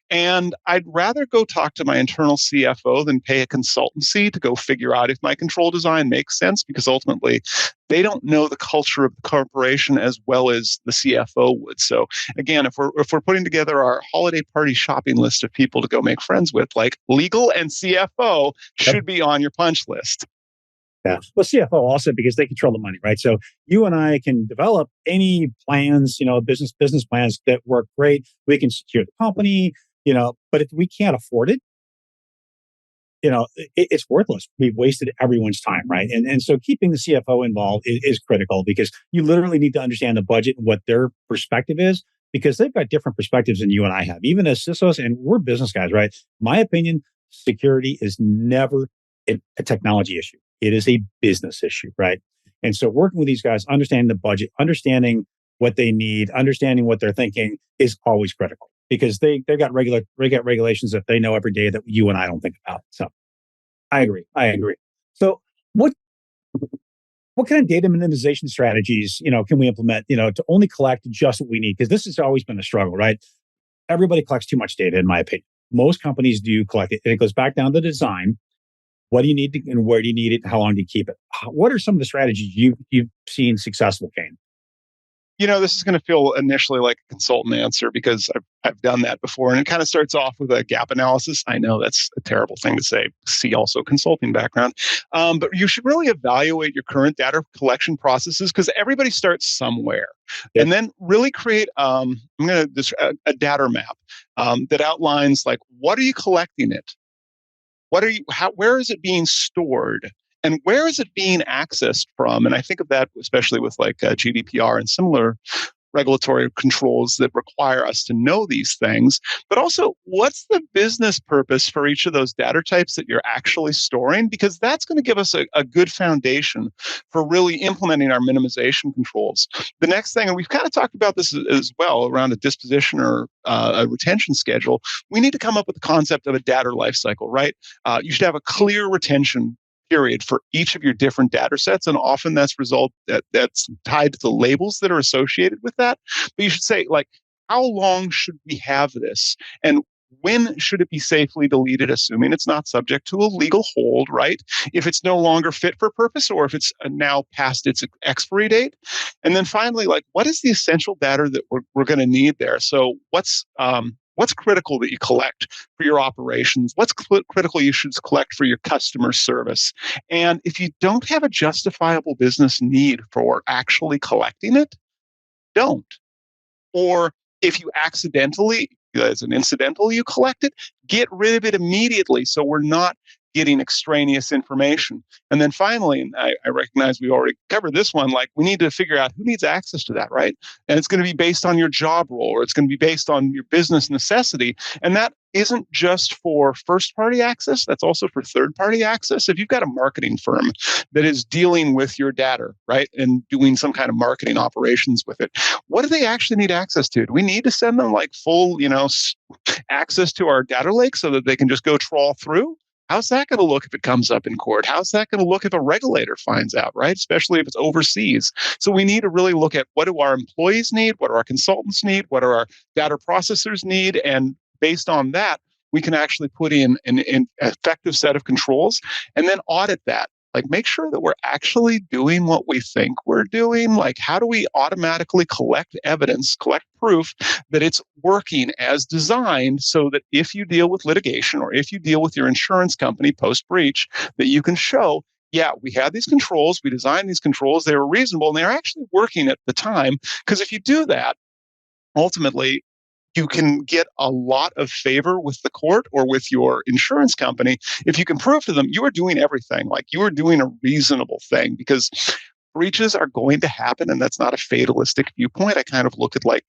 And I'd rather go talk to my internal CFO than pay a consultancy to go figure out if my control design makes sense, because ultimately they don't know the culture of the corporation as well as the CFO would. So again, if we're putting together our holiday party shopping list of people to go make friends with, like legal and CFO should be on your punch list. Yeah. Well, CFO also because they control the money, right? So you and I can develop any plans, business plans that work great. We can secure the company, but if we can't afford it, it's worthless. We've wasted everyone's time, right? And so keeping the CFO involved is critical because you literally need to understand the budget and what their perspective is because they've got different perspectives than you and I have, even as CISOs, and we're business guys, right? My opinion, security is never a technology issue. It is a business issue, right? And so working with these guys, understanding the budget, understanding what they need, understanding what they're thinking is always critical because they've got regulations that they know every day that you and I don't think about. So I agree. So what kind of data minimization strategies, can we implement, to only collect just what we need? Because this has always been a struggle, right? Everybody collects too much data, in my opinion. Most companies do collect it. And it goes back down to design. What do you need and where do you need it? And how long do you keep it? What are some of the strategies you've seen successful, Kane? This is going to feel initially like a consultant answer because I've done that before. And it kind of starts off with a gap analysis. I know that's a terrible thing to say. See also consulting background. But you should really evaluate your current data collection processes because everybody starts somewhere. Yep. And then really create a data map that outlines like, what are you collecting it? Where is it being stored? And where is it being accessed from? And I think of that especially with like GDPR and similar regulatory controls that require us to know these things. But also, what's the business purpose for each of those data types that you're actually storing? Because that's going to give us a good foundation for really implementing our minimization controls. The next thing, and we've kind of talked about this as well around a disposition or a retention schedule, we need to come up with the concept of a data lifecycle, right? You should have a clear retention period for each of your different data sets. And often that's tied to the labels that are associated with that. But you should say, like, how long should we have this? And when should it be safely deleted, assuming it's not subject to a legal hold, right? If it's no longer fit for purpose or if it's now past its expiry date. And then finally, like, what is the essential data that we're going to need there? So what's critical that you collect for your operations? What's critical you should collect for your customer service? And if you don't have a justifiable business need for actually collecting it, don't. Or if you accidentally, as an incidental, you collect it, get rid of it immediately so we're not getting extraneous information. And then finally, and I recognize we already covered this one, like we need to figure out who needs access to that, right? And it's going to be based on your job role or it's going to be based on your business necessity. And that isn't just for first-party access, that's also for third-party access. If you've got a marketing firm that is dealing with your data, right, and doing some kind of marketing operations with it, what do they actually need access to? Do we need to send them like full, access to our data lake so that they can just go trawl through? How's that going to look if it comes up in court? How's that going to look if a regulator finds out, right? Especially if it's overseas. So we need to really look at what do our employees need? What do our consultants need? What do our data processors need? And based on that, we can actually put in an effective set of controls and then audit that. Like make sure that we're actually doing what we think we're doing. Like how do we automatically collect evidence, collect proof that it's working as designed so that if you deal with litigation or if you deal with your insurance company post-breach, that you can show, yeah, we had these controls, we designed these controls, they were reasonable, and they were actually working at the time. Because if you do that, ultimately, you can get a lot of favor with the court or with your insurance company if you can prove to them you are doing everything, like you are doing a reasonable thing. Because breaches are going to happen, and that's not a fatalistic viewpoint. I kind of look at like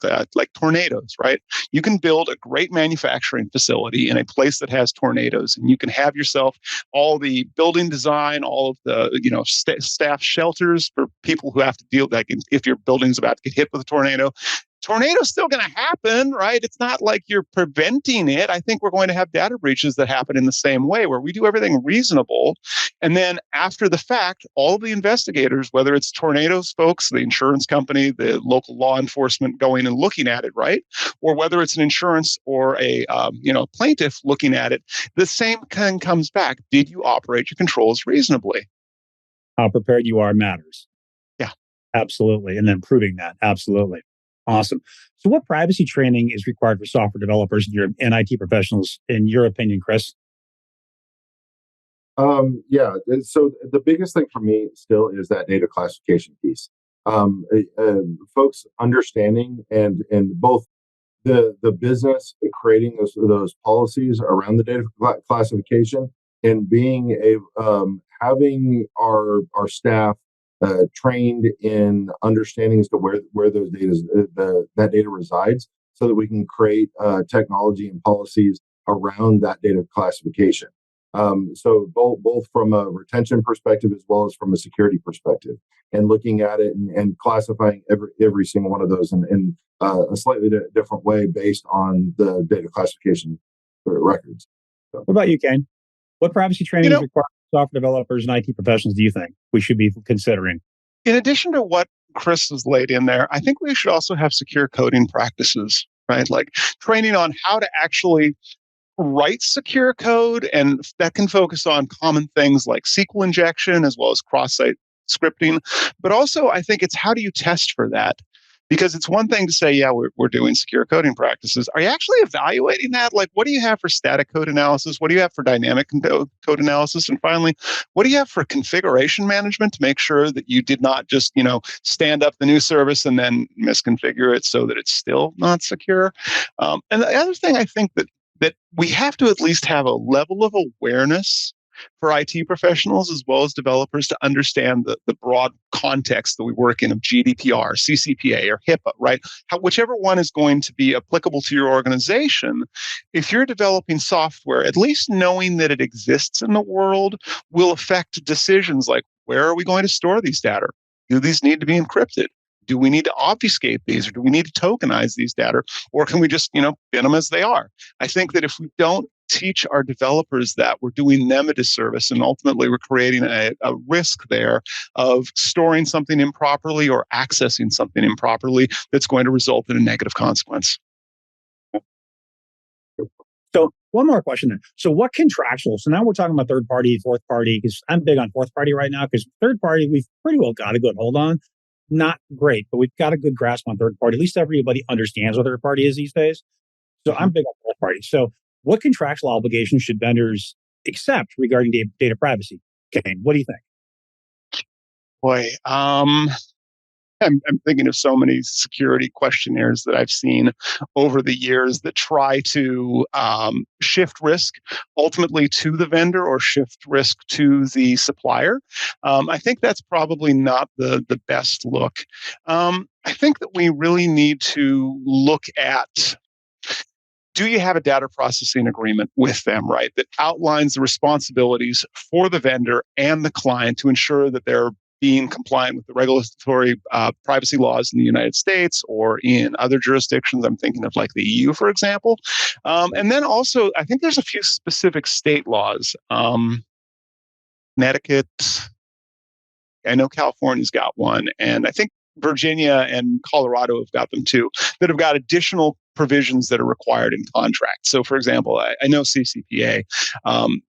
tornadoes, right? You can build a great manufacturing facility in a place that has tornadoes, and you can have yourself all the building design, all of the staff shelters for people who have to deal, like if your building's about to get hit with a tornado's still going to happen, right? It's not like you're preventing it. I think we're going to have data breaches that happen in the same way, where we do everything reasonable. And then after the fact, all the investigators, whether it's tornadoes folks, the insurance company, the local law enforcement going and looking at it, right? Or whether it's an insurance or a plaintiff looking at it, the same kind comes back. Did you operate your controls reasonably? How prepared you are matters. Yeah. Absolutely. And then proving that. Absolutely. Awesome. So what privacy training is required for software developers and IT professionals, in your opinion, Chris? Yeah. So the biggest thing for me still is that data classification piece. Folks understanding and both the business creating those policies around the data classification, and being having our staff trained in understanding as to where those that data resides, so that we can create technology and policies around that data classification. So both from a retention perspective as well as from a security perspective, and looking at it and classifying every single one of those in a slightly different way based on the data classification records. So. What about you, Kane? What privacy training You is know, required for software developers and IT professionals do you think we should be considering? in addition to what Chris has laid in there, I think we should also have secure coding practices, right? Like training on how to actually write secure code, and that can focus on common things like SQL injection as well as cross-site scripting. But also, I think it's how do you test for that? Because it's one thing to say, yeah, we're doing secure coding practices. Are you actually evaluating that? Like, what do you have for static code analysis? What do you have for dynamic code analysis? And finally, what do you have for configuration management to make sure that you did not just, stand up the new service and then misconfigure it so that it's still not secure? And the other thing I think that we have to at least have a level of awareness for IT professionals as well as developers to understand the broad context that we work in of GDPR, CCPA, or HIPAA, right? Whichever one is going to be applicable to your organization, if you're developing software, at least knowing that it exists in the world will affect decisions like, where are we going to store these data? Do these need to be encrypted? Do we need to obfuscate these, or do we need to tokenize these data, or can we just, bin them as they are? I think that if we don't teach our developers that, we're doing them a disservice, and ultimately we're creating a risk there of storing something improperly or accessing something improperly that's going to result in a negative consequence. So one more question then. So what contractual? So now we're talking about third party, fourth party, because I'm big on fourth party right now, because third party, we've pretty well got a good hold on. Not great, but we've got a good grasp on third party. At least everybody understands what third party is these days. So I'm big on third party. So what contractual obligations should vendors accept regarding data privacy? Kane, what do you think? Boy, I'm thinking of so many security questionnaires that I've seen over the years that try to shift risk ultimately to the vendor or shift risk to the supplier. I think that's probably not the best look. I think that we really need to look at, do you have a data processing agreement with them, right, that outlines the responsibilities for the vendor and the client to ensure that they're being compliant with the regulatory privacy laws in the United States or in other jurisdictions? I'm thinking of like the EU, for example. And then also, I think there's a few specific state laws. Connecticut, I know California's got one, and I think Virginia and Colorado have got them too, that have got additional provisions that are required in contracts. So, for example, I know CCPA,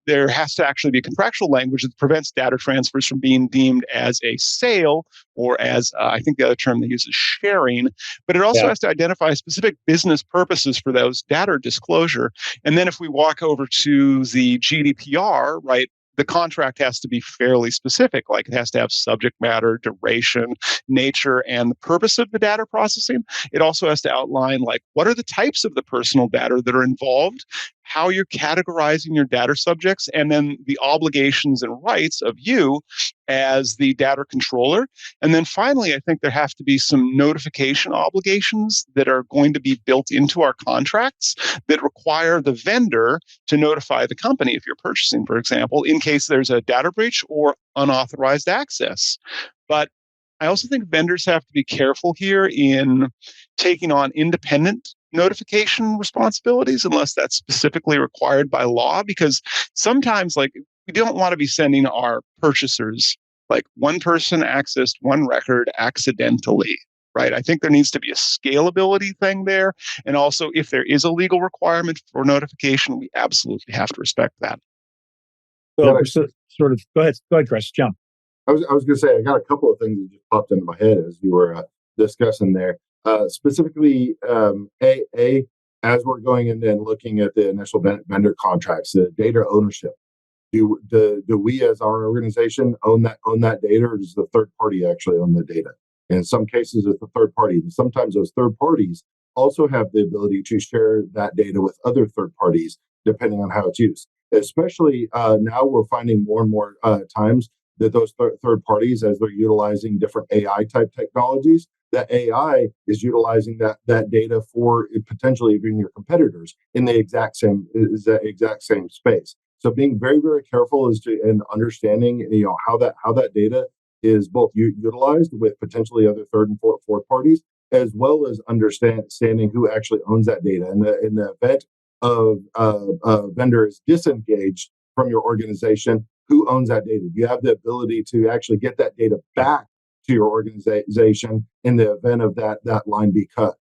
there has to actually be contractual language that prevents data transfers from being deemed as a sale or as, I think the other term they use is sharing, but it also has to identify specific business purposes for those data disclosure. And then if we walk over to the GDPR, right, the contract has to be fairly specific, like it has to have subject matter, duration, nature, and the purpose of the data processing. It also has to outline, like, what are the types of the personal data that are involved, how you're categorizing your data subjects, and then the obligations and rights of you as the data controller. And then finally, I think there have to be some notification obligations that are going to be built into our contracts that require the vendor to notify the company, if you're purchasing, for example, in case there's a data breach or unauthorized access. But I also think vendors have to be careful here in taking on independent notification responsibilities unless that's specifically required by law, because sometimes, like, we don't want to be sending our purchasers like one person accessed one record accidentally, right? I think there needs to be a scalability thing there. And also, if there is a legal requirement for notification, we absolutely have to respect that. So, sort of, go ahead, Chris, jump. I was going to say, I got a couple of things that just popped into my head as you were discussing there. Specifically, as we're going in and looking at the initial vendor contracts, the data ownership. Do we as our organization own that data, or does the third party actually own the data? In some cases, it's the third party. And sometimes those third parties also have the ability to share that data with other third parties, depending on how it's used. Especially now, we're finding more and more times that those third parties, as they're utilizing different AI type technologies, that AI is utilizing that data for potentially even your competitors in the exact same space. So being very, very careful as to and understanding, how that data is both utilized with potentially other third and fourth parties, as well as understanding who actually owns that data. In the event of a vendor is disengaged from your organization, who owns that data? Do you have the ability to actually get that data back to your organization in the event of that line be cut?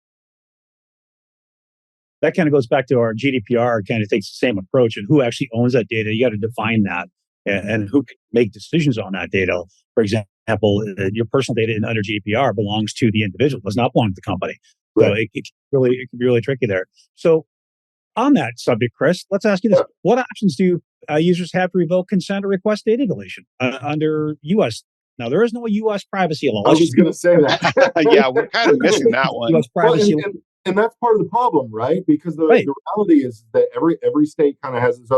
That kind of goes back to our GDPR, kind of takes the same approach, and who actually owns that data. You got to define that, and who can make decisions on that data. For example, your personal data under GDPR belongs to the individual, does not belong to the company. So Right. it can be really tricky there. So on that subject, Chris, let's ask you this: what options do users have to revoke consent or request data deletion under U.S.? Now, there is no U.S. privacy law. I was going to say that. Yeah, we're kind of missing that one. U.S. privacy law. And that's part of the problem, right? Because the Right. reality is that every state kind of has its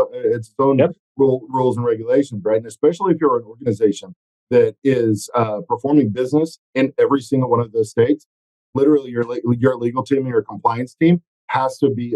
own Yep. rules and regulations, right? And especially if you're an organization that is performing business in every single one of those states, literally your legal team and your compliance team has to be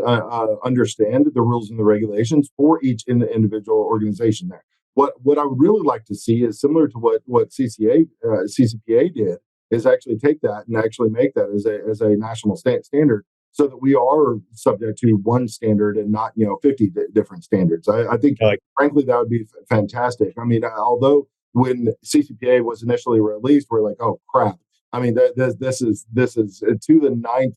understand the rules and the regulations for each individual organization there. What I would really like to see is similar to what CCPA did, is actually take that and actually make that as a national standard, so that we are subject to one standard and not 50 different standards. I think, frankly, that would be fantastic. I mean, although when CCPA was initially released, we're like, oh crap. I mean, this is to the ninth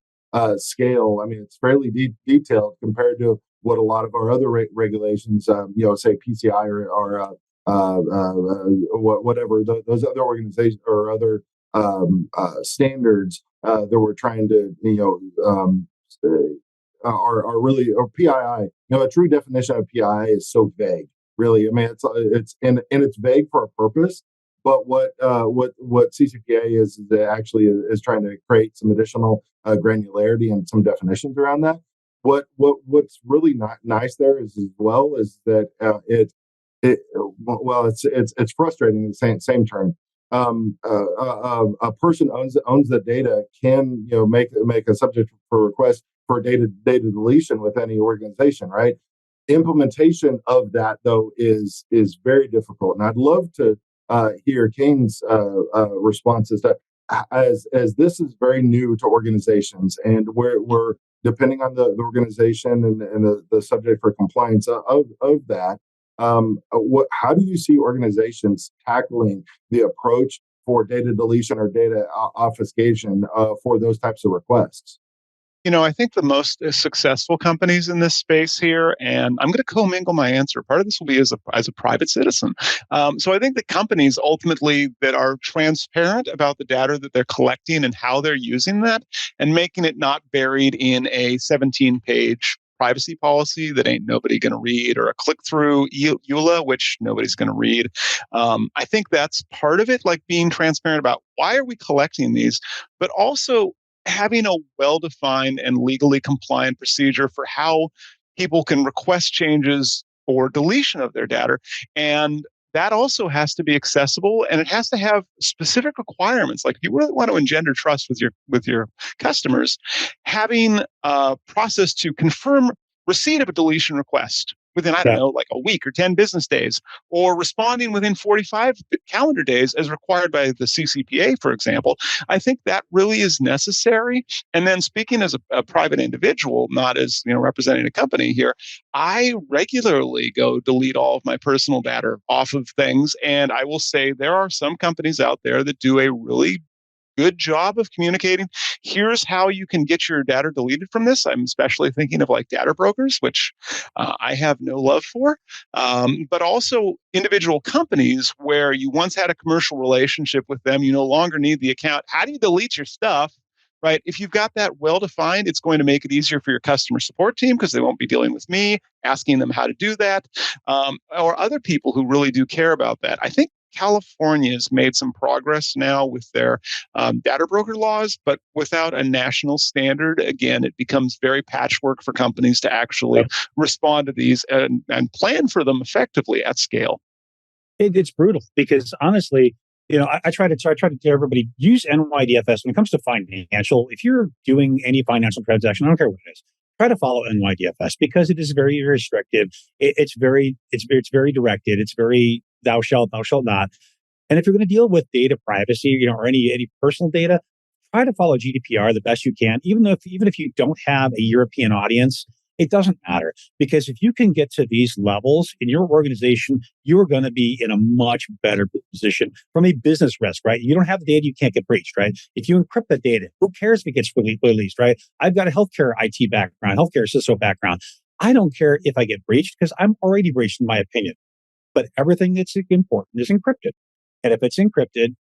scale. I mean, it's fairly detailed compared to what a lot of our other regulations, say PCI or whatever those other organizations or other standards that we're trying to, are really, or PII. A true definition of PII is so vague. Really, I mean, it's vague for a purpose. But what CCPA is that actually is trying to create some additional granularity and some definitions around that. What's really not nice there is as well is that it's frustrating in the same term. A person owns the data can make a subject for request for data deletion with any organization, right? Implementation of that though is very difficult, and I'd love to hear Kane's responses to as this is very new to organizations, and we're depending on the organization and the subject for compliance of that. How do you see organizations tackling the approach for data deletion or data obfuscation for those types of requests? I think the most successful companies in this space here, and I'm going to commingle my answer. Part of this will be as a private citizen. So I think the companies ultimately that are transparent about the data that they're collecting and how they're using that, and making it not buried in a 17-page privacy policy that ain't nobody going to read, or a click-through EULA, which nobody's going to read. I think that's part of it, like being transparent about why are we collecting these, but also having a well-defined and legally compliant procedure for how people can request changes or deletion of their data. And that also has to be accessible, and it has to have specific requirements. Like, if you really want to engender trust with your customers, having a process to confirm receipt of a deletion request within, I don't Yeah. know, like a week or 10 business days, or responding within 45 calendar days as required by the CCPA, for example. I think that really is necessary. And then, speaking as a private individual, not as, representing a company here, I regularly go delete all of my personal data off of things. And I will say there are some companies out there that do a really good job of communicating. Here's how you can get your data deleted from this. I'm especially thinking of like data brokers, which I have no love for, but also individual companies where you once had a commercial relationship with them, you no longer need the account. How do you delete your stuff? Right. If you've got that well defined, it's going to make it easier for your customer support team, because they won't be dealing with me asking them how to do that, or other people who really do care about that. I think California has made some progress now with their data broker laws, but without a national standard, again, it becomes very patchwork for companies to actually respond to these and plan for them effectively at scale. It's brutal because honestly, I try to tell everybody use NYDFS when it comes to financial. If you're doing any financial transaction, I don't care what it is, try to follow NYDFS because it is very restrictive. It's very directed. It's very thou shalt not. And if you're going to deal with data privacy, or any personal data, try to follow GDPR the best you can. Even if you don't have a European audience, it doesn't matter, because if you can get to these levels in your organization, you're going to be in a much better position from a business risk, right? You don't have the data, you can't get breached, right? If you encrypt the data, who cares if it gets released, right? I've got a healthcare IT background, healthcare CISO background. I don't care if I get breached because I'm already breached, in my opinion. But everything that's important is encrypted. And if it's encrypted,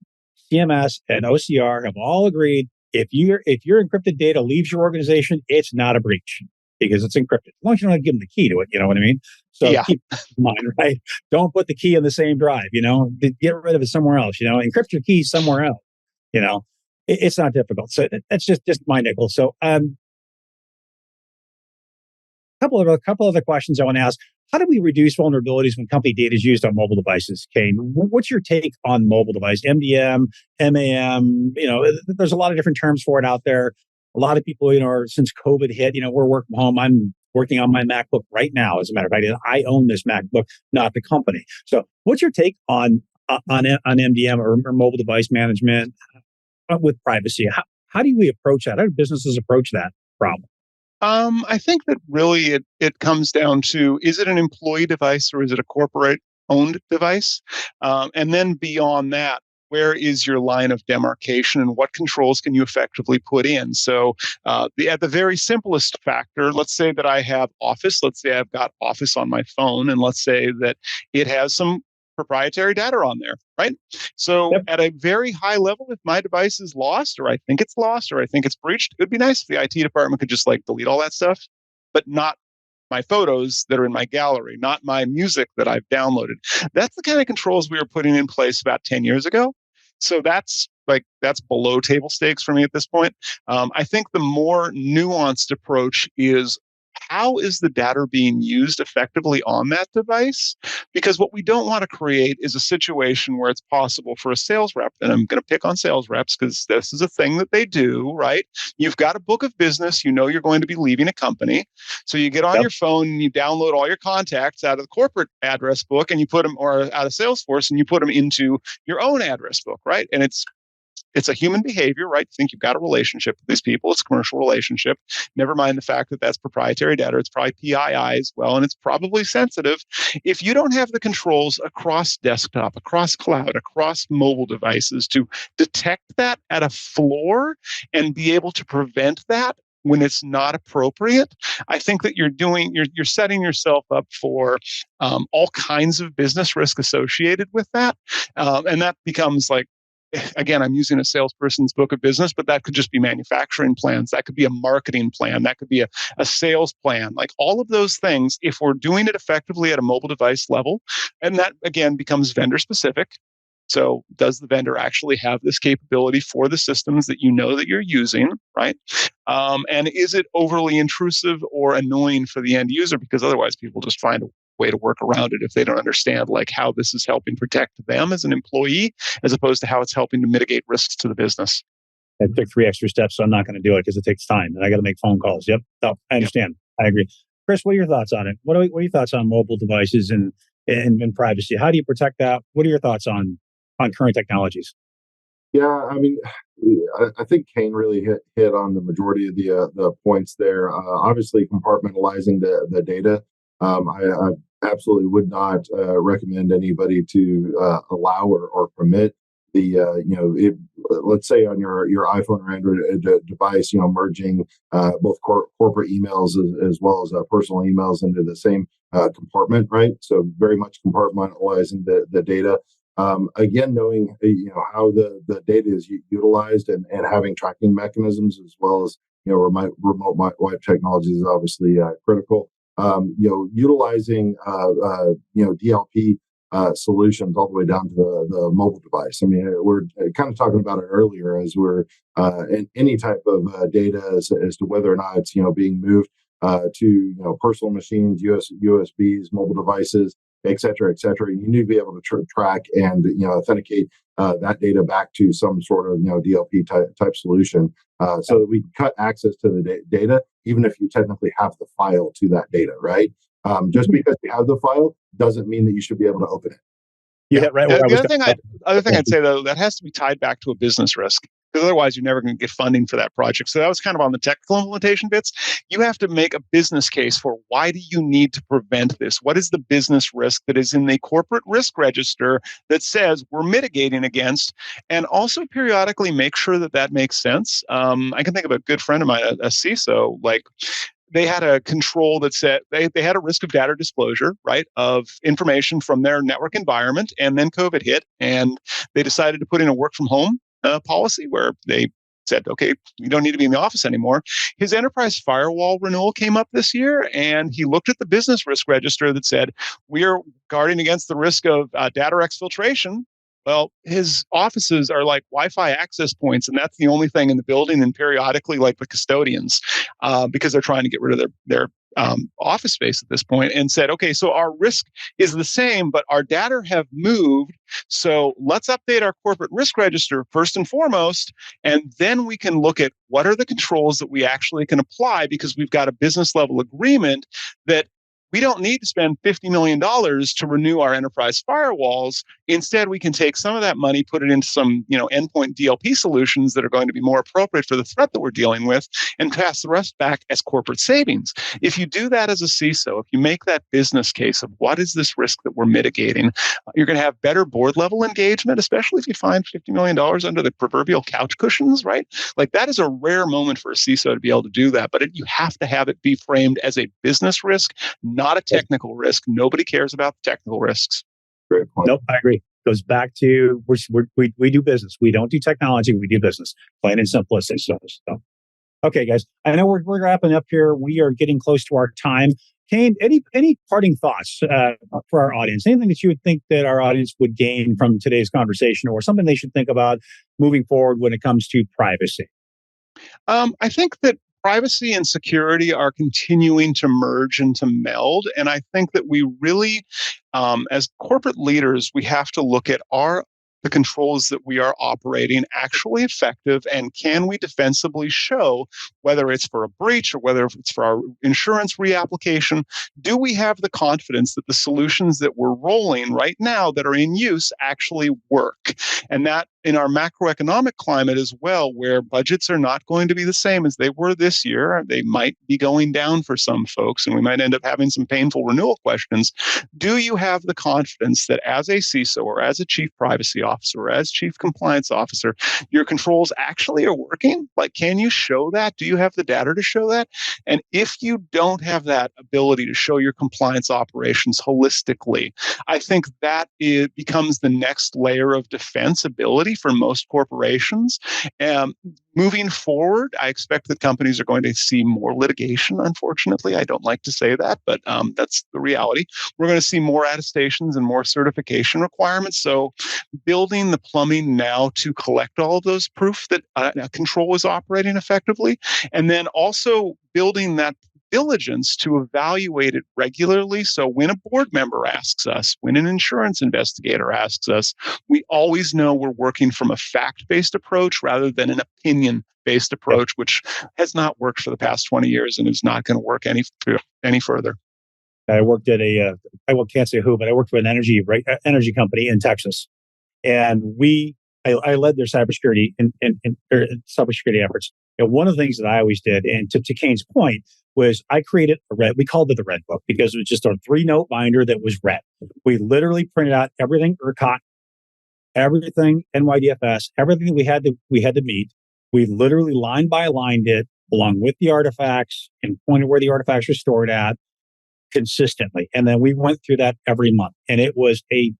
CMS and OCR have all agreed if your encrypted data leaves your organization, it's not a breach because it's encrypted. As long as you don't give them the key to it, you know what I mean? So Yeah. keep in mind, right? Don't put the key in the same drive, get rid of it somewhere else, encrypt your keys somewhere else, it's not difficult. So that's just my nickel. So, couple other questions I want to ask. How do we reduce vulnerabilities when company data is used on mobile devices? Kane, what's your take on mobile device? MDM, MAM, there's a lot of different terms for it out there. A lot of people, since COVID hit, we're working from home. I'm working on my MacBook right now. As a matter of fact, I own this MacBook, not the company. So what's your take on MDM or mobile device management with privacy? How do we approach that? How do businesses approach that problem? I think that really it comes down to, is it an employee device or is it a corporate owned device? And then beyond that, where is your line of demarcation and what controls can you effectively put in? So at the very simplest factor, let's say that I have Office. Let's say I've got Office on my phone, and let's say that it has some proprietary data on there, right? So Yep. at a very high level, if my device is lost, or I think it's lost, or I think it's breached, it would be nice if the IT department could just like delete all that stuff, but not my photos that are in my gallery, not my music that I've downloaded. That's the kind of controls we were putting in place about 10 years ago. So that's below table stakes for me at this point. I think the more nuanced approach is, how is the data being used effectively on that device? Because what we don't want to create is a situation where it's possible for a sales rep, and I'm going to pick on sales reps because this is a thing that they do, right? You've got a book of business, you're going to be leaving a company. So you get on your phone and you download all your contacts out of the corporate address book and you put them, or out of Salesforce, and you put them into your own address book, right? And it's a human behavior, right? Think you've got a relationship with these people. It's a commercial relationship. Never mind the fact that that's proprietary data. It's probably PII as well, and it's probably sensitive. If you don't have the controls across desktop, across cloud, across mobile devices to detect that at a floor and be able to prevent that when it's not appropriate, I think that you're setting yourself up for all kinds of business risk associated with that, and that becomes like, again, I'm using a salesperson's book of business, but that could just be manufacturing plans. That could be a marketing plan. That could be a sales plan. Like all of those things, if we're doing it effectively at a mobile device level, and that again becomes vendor specific. So does the vendor actually have this capability for the systems that that you're using, right? And is it overly intrusive or annoying for the end user? Because otherwise people just find way to work around it if they don't understand like how this is helping protect them as an employee, as opposed to how it's helping to mitigate risks to the business. I took 3 extra steps, so I'm not going to do it because it takes time and I got to make phone calls. Yep. No, I understand. Yep. I agree. Chris, what are your thoughts on it? What are your thoughts on mobile devices and privacy? How do you protect that? What are your thoughts on current technologies? Yeah, I mean, I think Kane really hit on the majority of the points there. Obviously, compartmentalizing the data. I absolutely would not recommend anybody to allow or permit the let's say on your iPhone or Android device, merging both corporate emails as well as personal emails into the same compartment, right? So very much compartmentalizing the data. Again, knowing how the data is utilized and having tracking mechanisms as well as remote wipe technology is obviously critical. Utilizing DLP solutions all the way down to the mobile device. I mean, we're kind of talking about it earlier as we're in any type of data as to whether or not it's being moved to personal machines, USBs, mobile devices, et cetera, et cetera. You need to be able to track and authenticate that data back to some sort of DLP type solution, so that we can cut access to the data, even if you technically have the file to that data, right? Just because you have the file doesn't mean that you should be able to open it. Yeah, right. Where The other thing I'd say though, that has to be tied back to a business risk, because otherwise you're never going to get funding for that project. So that was kind of on the technical implementation bits. You have to make a business case for why do you need to prevent this? What is the business risk that is in the corporate risk register that says we're mitigating against, and also periodically make sure that makes sense. I can think of a good friend of mine, a CISO, like they had a control that said they had a risk of data disclosure, right, of information from their network environment. And then COVID hit, and they decided to put in a work from home policy where they said, okay, you don't need to be in the office anymore. His enterprise firewall renewal came up this year, and he looked at the business risk register that said, we are guarding against the risk of data exfiltration. Well, his offices are like Wi-Fi access points, and that's the only thing in the building, and periodically like the custodians, because they're trying to get rid of their office space at this point, and said, okay, so our risk is the same, but our data have moved. So let's update our corporate risk register first and foremost, and then we can look at what are the controls that we actually can apply, because we've got a business level agreement that we don't need to spend $50 million to renew our enterprise firewalls. Instead, we can take some of that money, put it into some endpoint DLP solutions that are going to be more appropriate for the threat that we're dealing with, and pass the rest back as corporate savings. If you do that as a CISO, if you make that business case of what is this risk that we're mitigating, you're going to have better board level engagement, especially if you find $50 million under the proverbial couch cushions, right? Like that is a rare moment for a CISO to be able to do that, but you have to have it be framed as a business risk, not a technical risk. Nobody cares about the technical risks. Great point. Nope, I agree. Goes back to we do business. We don't do technology. We do business. Plain and simplistic. So, okay, guys. I know we're wrapping up here. We are getting close to our time. Kane, any parting thoughts for our audience? Anything that you would think that our audience would gain from today's conversation, or something they should think about moving forward when it comes to privacy? I think that privacy and security are continuing to merge and to meld. And I think that we really, as corporate leaders, we have to look at the controls that we are operating actually effective, and can we defensively show, whether it's for a breach or whether it's for our insurance reapplication, do we have the confidence that the solutions that we're rolling right now that are in use actually work? And that in our macroeconomic climate as well, where budgets are not going to be the same as they were this year, they might be going down for some folks, and we might end up having some painful renewal questions. Do you have the confidence that as a CISO or as a chief privacy officer or as chief compliance officer, your controls actually are working? Like, can you show that? Do you have the data to show that? And if you don't have that ability to show your compliance operations holistically, I think that it becomes the next layer of defensibility for most corporations. Moving forward, I expect that companies are going to see more litigation, unfortunately. I don't like to say that, but that's the reality. We're going to see more attestations and more certification requirements. So building the plumbing now to collect all of those proof that a control is operating effectively, and then also building that diligence to evaluate it regularly. So when a board member asks us, when an insurance investigator asks us, we always know we're working from a fact-based approach rather than an opinion-based approach, which has not worked for the past 20 years and is not going to work any further. I worked at can't say who, but I worked for an energy company in Texas, and I led their cybersecurity cybersecurity efforts. And one of the things that I always did, and to Kane's point, was I created we called it the Red Book because it was just a 3-note binder that was red. We literally printed out everything ERCOT, everything NYDFS, everything we had to meet. We literally line by line did along with the artifacts and pointed where the artifacts were stored at consistently. And then we went through that every month, and it was a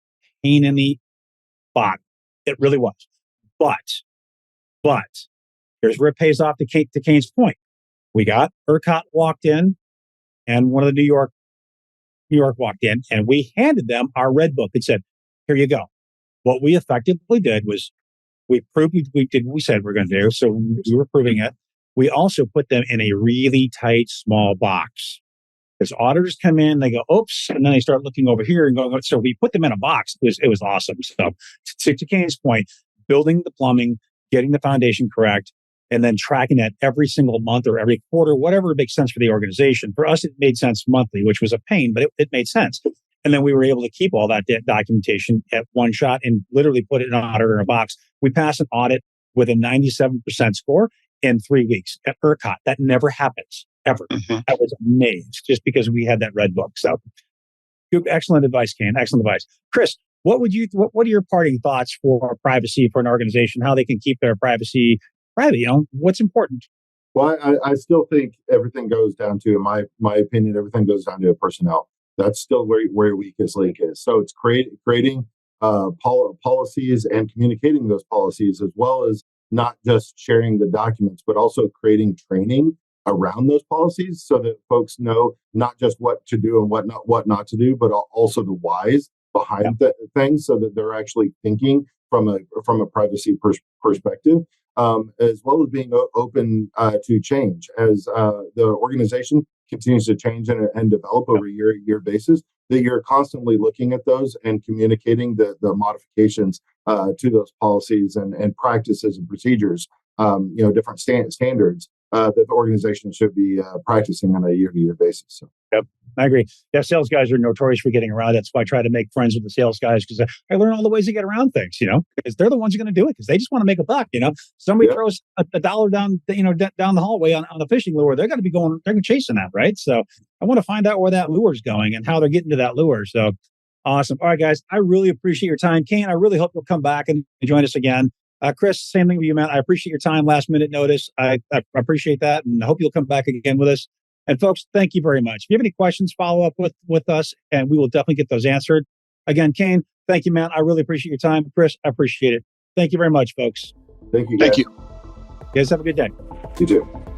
pain in the butt. It really was. But here's where it pays off to Kane's point. We got ERCOT walked in, and one of the New York walked in, and we handed them our Red Book and said, here you go. What we effectively did was we proved we did what we said we were going to do. So we were proving it. We also put them in a really tight, small box. As auditors come in, they go, oops, and then they start looking over here and going, so we put them in a box. It was awesome. So to Kane's point, building the plumbing, getting the foundation correct, and then tracking that every single month or every quarter, whatever makes sense for the organization. For us, it made sense monthly, which was a pain, but it made sense. And then we were able to keep all that documentation at one shot and literally put it in an auditor in a box. We passed an audit with a 97% score in 3 weeks at ERCOT. That never happens, ever. Mm-hmm. I was amazed just because we had that Red Book. So good, excellent advice, Kane. Excellent advice. Chris, what are your parting thoughts for privacy for an organization, how they can keep their privacy private? What's important? Well, I still think everything goes down to, in my opinion, everything goes down to personnel. That's still where your weakest link is. So it's creating policies and communicating those policies, as well as not just sharing the documents, but also creating training around those policies so that folks know not just what to do and what not to do, but also the whys behind things, so that they're actually thinking from a privacy perspective, as well as being open to change as the organization continues to change and develop over a year basis. That you're constantly looking at those and communicating the modifications to those policies and practices and procedures, different standards that the organization should be practicing on a year-to-year basis. So. Yep, I agree. Yeah, sales guys are notorious for getting around. That's why I try to make friends with the sales guys, because I learn all the ways to get around things, because they're the ones who are going to do it, because they just want to make a buck, Somebody throws a dollar down, down the hallway on the fishing lure. They're going to be they're chasing that, right? So I want to find out where that lure is going and how they're getting to that lure. So awesome. All right, guys, I really appreciate your time. Kane, I really hope you'll come back and join us again. Chris, same thing with you, man. I appreciate your time, last minute notice. I appreciate that, and I hope you'll come back again with us. And folks, thank you very much. If you have any questions, follow up with us, and we will definitely get those answered. Again, Kane, thank you, man. I really appreciate your time. Chris, I appreciate it. Thank you very much, folks. Thank you, guys. Thank you. You guys have a good day. You too.